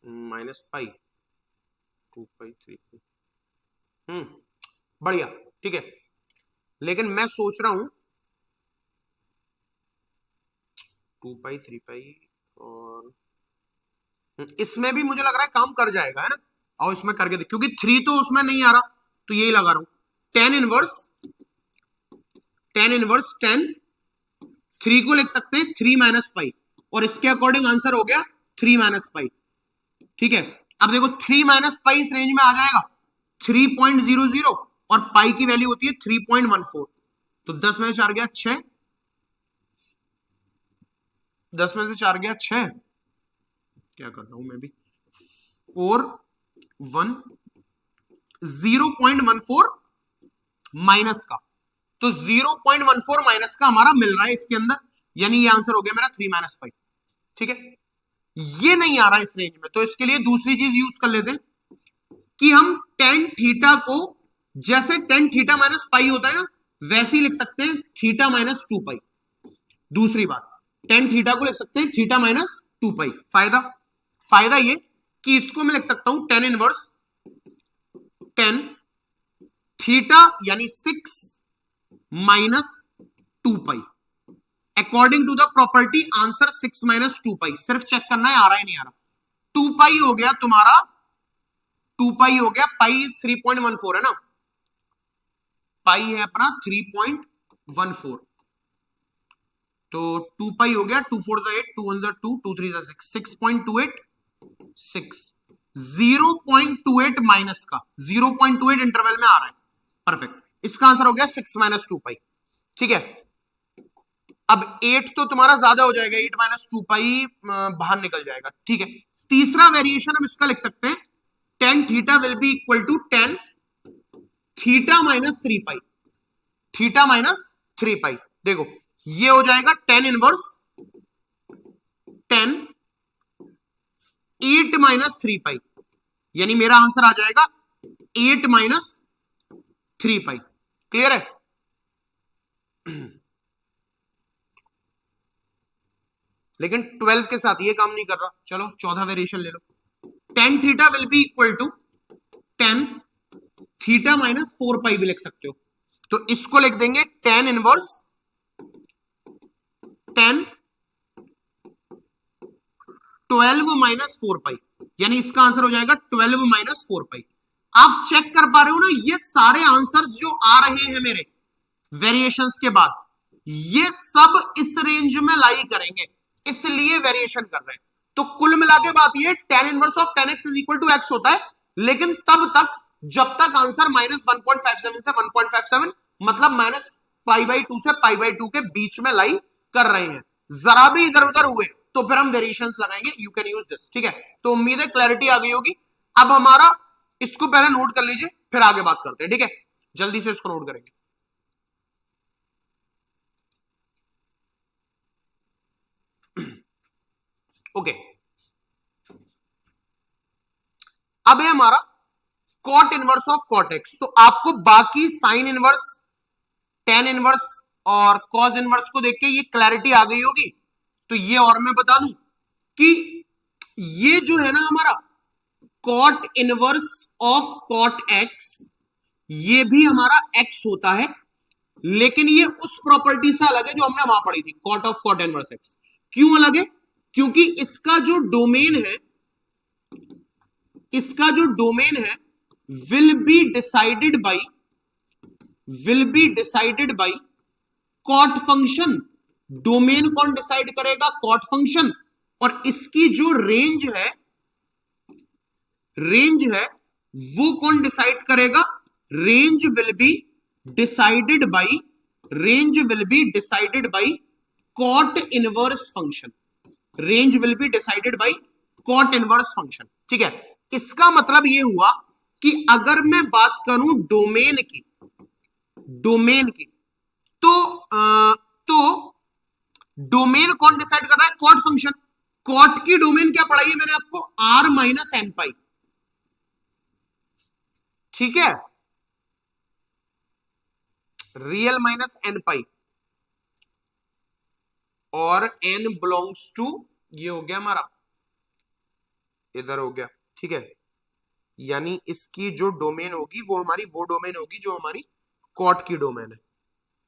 माइनस पाई 2 पाई 3 पाई, बढ़िया, ठीक है। लेकिन मैं सोच रहा हूं 2 पाई 3 पाई, और इसमें भी मुझे लग रहा है काम कर जाएगा, है ना। और इसमें करके देख, क्योंकि 3 तो उसमें नहीं आ रहा, तो यही लगा रहा हूं। tan इनवर्स tan 3 को लिख सकते हैं 3 माइनस पाई, और इसके अकॉर्डिंग आंसर हो गया 3 माइनस पाई, ठीक है। अब देखो 3 माइनस पाई इस रेंज में आ जाएगा 3.00, और पाई की वैल्यू होती है 3.14, तो 10 में से 4 गया 6, 10 में से 4 गया 6, क्या कर रहा हूं मैं भी, 4 1 0.14 माइनस का, तो 0.14 माइनस का हमारा मिल रहा है इसके अंदर, यानी ये आंसर हो गया मेरा 3 माइनस पाई। ठीक है, ये नहीं आ रहा इस रेंज में, तो इसके लिए दूसरी चीज यूज कर लेते हैं कि हम टेन थीटा को, जैसे टेन थीटा माइनस पाई होता है ना, वैसे ही लिख सकते हैं थीटा माइनस 2 पाई। दूसरी बात, टेन थीटा को लिख सकते हैं थीटा माइनस 2 पाई। फायदा ये कि इसको मैं लिख सकता हूं टेन इनवर्स टेन थीटा यानी 6 minus 2 pi. According to the property answer 6 minus 2 pi. सिर्फ चेक करना है आ रहा है नहीं आ रहा। 2 पाई हो गया तुम्हारा, 2 पाई हो गया, पाई 3.14 है ना, पाई है अपना 3.14, तो 2 पाई हो गया, 2 4 8, 2 1 2, 2 3 6, 6.28 6, 0.28 माइनस का, 0.28 इंटरवल में आ रहा है। परफेक्ट, इसका आंसर हो गया 6 माइनस 2 पाई। ठीक है, अब 8 तो तुम्हारा ज्यादा हो जाएगा, 8 माइनस 2 पाई बाहर निकल जाएगा। ठीक है, तीसरा वेरिएशन हम इसका लिख सकते हैं tan theta will be equal to tan theta minus 3 pi, theta minus 3 pi. देखो ये हो जाएगा टेन इनवर्स 10 8 माइनस 3 पाई, यानी मेरा आंसर आ जाएगा 8 माइनस 3 पाई। क्लियर है? लेकिन 12 के साथ ये काम नहीं कर रहा। चलो चौथा वेरिएशन ले लो, tan theta will be equal to tan theta minus 4 pi भी लिख सकते हो, तो इसको लिख देंगे टेन इनवर्स 10 12 माइनस 4 पाई, यानी इसका आंसर हो जाएगा 12 माइनस 4 पाई। आप चेक कर पा रहे हो ना, ये सारे आंसर जो आ रहे हैं मेरे वेरिएशंस के बाद, ये सब इस रेंज में लाई करेंगे, इसलिए वेरिएशन कर रहे हैं। तो कुल मिला के बात ये tan inverse of 10x is equal to x होता है, लेकिन तब तक जब तक आंसर माइनस 1.57 से 1.57 मतलब माइनस पाई बाई 2 से पाई बाई 2 के बीच में लाई कर रहे हैं। जरा भी इधर उधर हुए तो फिर हम वेरिएशंस लगाएंगे। You can use this. ठीक है, तो उम्मीद है क्लैरिटी आ गई होगी। अब हमारा इसको पहले नोट कर लीजिए, फिर आगे बात करते हैं। ठीक है, जल्दी से इसको नोट करेंगे। ओके, अब है हमारा cot inverse of cot x. तो आपको बाकी साइन इनवर्स, टेन इनवर्स और कॉस इनवर्स को देख के ये क्लैरिटी आ गई होगी। तो ये और मैं बता दूं कि ये जो है ना हमारा cot inverse of cot x, ये भी हमारा एक्स होता है, लेकिन ये उस प्रॉपर्टी से अलग है जो हमने वहां पढ़ी थी, cot of cot inverse x. क्यों अलग है? क्योंकि इसका जो डोमेन है, इसका जो डोमेन है will be decided by cot function. Domain कौन डिसाइड करेगा? Cot function. और इसकी जो रेंज है वो कौन डिसाइड करेगा? Range will be decided by cot inverse function. Range will be decided by cot inverse function. ठीक है, इसका मतलब ये हुआ कि अगर मैं बात करूं डोमेन की तो डोमेन कौन डिसाइड कर रहा है? Cot function. कॉट की डोमेन क्या पढ़ाई है मैंने आपको? r minus n pi. ठीक है, रियल माइनस एन पाई, और n बिलोंग्स टू, ये हो गया हमारा, इधर हो गया। ठीक है, यानी इसकी जो डोमेन होगी वो हमारी वो डोमेन होगी जो हमारी कॉट की डोमेन है,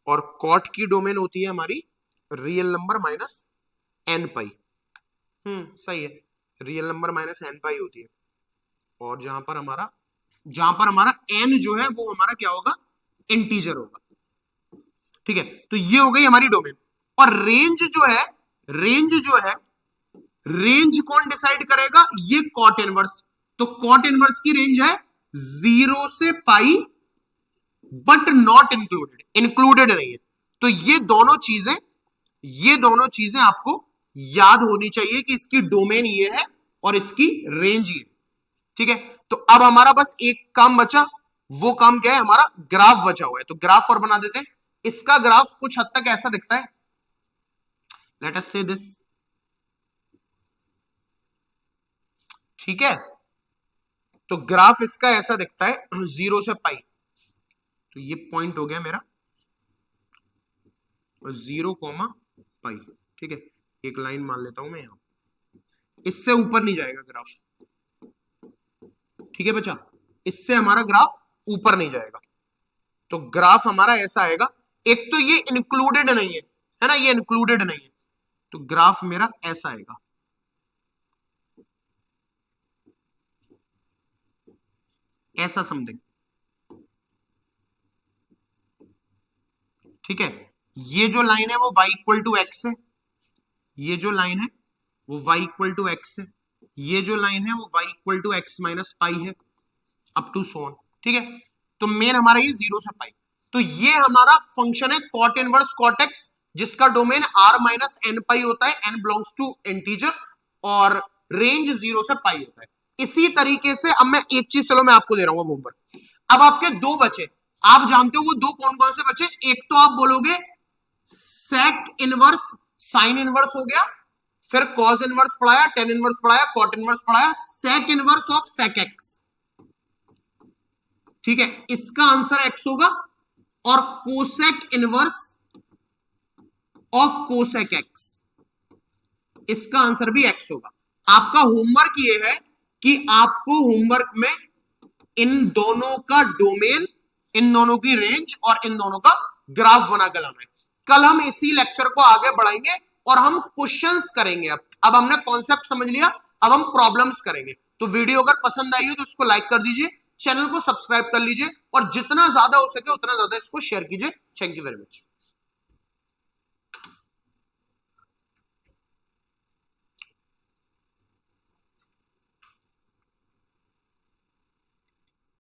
और कॉट की डोमेन होती है हमारी रियल नंबर माइनस एन पाई। सही है, रियल नंबर माइनस एन पाई होती है, और जहां पर हमारा एन जो है वो हमारा क्या होगा? इंटीजर होगा। ठीक है, तो ये हो गई हमारी डोमेन। और रेंज कौन डिसाइड करेगा? ये कॉट इनवर्स। तो कॉट इनवर्स की रेंज है 0 से पाई, बट नॉट इंक्लूडेड नहीं है। तो ये दोनों चीजें आपको याद होनी चाहिए कि इसकी डोमेन ये है और इसकी रेंज ये। ठीक है, तो अब हमारा बस एक काम बचा, वो काम क्या है, हमारा ग्राफ बचा हुआ है। तो ग्राफ और बना देते हैं। इसका ग्राफ कुछ हद तक ऐसा दिखता है, लेट अस से दिस, ठीक है। तो ग्राफ इसका ऐसा दिखता है 0 से पाई। तो ये पॉइंट हो गया मेरा 0, पाई, ठीक है। एक लाइन मान लेता हूं मैं यहां, इससे ऊपर नहीं जाएगा ग्राफ, ठीक है बच्चा, इससे हमारा ग्राफ ऊपर नहीं जाएगा। तो ग्राफ हमारा ऐसा आएगा। एक तो ये इंक्लूडेड नहीं है ना, ये इंक्लूडेड नहीं है, तो ग्राफ मेरा ऐसा आएगा, ऐसा समथिंग, ठीक है। ये जो लाइन है वो y इक्वल टू एक्स है, ये जो लाइन है वो y इक्वल टू एक्स है, ये जो लाइन है वो y equal to x minus pi है, अप टू सो ऑन, ठीक है। तो मेन हमारा ये 0 से पाई। तो ये हमारा फंक्शन है कॉट इनवर्स कॉट एक्स, जिसका डोमेन r माइनस एन पाई होता है, n बिलोंग्स टू इंटीजर, और रेंज 0 से पाई होता है। इसी तरीके से अब मैं एक चीज, चलो मैं आपको दे रहा हूं होमवर्क। अब आपके दो बचे, आप जानते हो वो दो कौन कौन से बचे। एक तो आप बोलोगे सेक इनवर्स साइन इनवर्स हो गया, फिर कॉस इनवर्स पढ़ाया, टेन इनवर्स पढ़ाया, कॉट इनवर्स पढ़ाया, sec inverse of sec x, ठीक है, इसका आंसर एक्स होगा। और cosec inverse of cosec x, इसका आंसर भी एक्स होगा। आपका होमवर्क ये है कि आपको होमवर्क में इन दोनों का डोमेन, इन दोनों की रेंज और इन दोनों का ग्राफ बना कर लाना है। कल हम इसी लेक्चर को आगे बढ़ाएंगे और हम क्वेश्चंस करेंगे। अब हमने कॉन्सेप्ट समझ लिया, अब हम प्रॉब्लम्स करेंगे। तो वीडियो अगर पसंद आई हो तो इसको लाइक कर दीजिए, चैनल को सब्सक्राइब कर लीजिए, और जितना ज्यादा हो सके उतना ज्यादा इसको शेयर कीजिए। Thank you very much.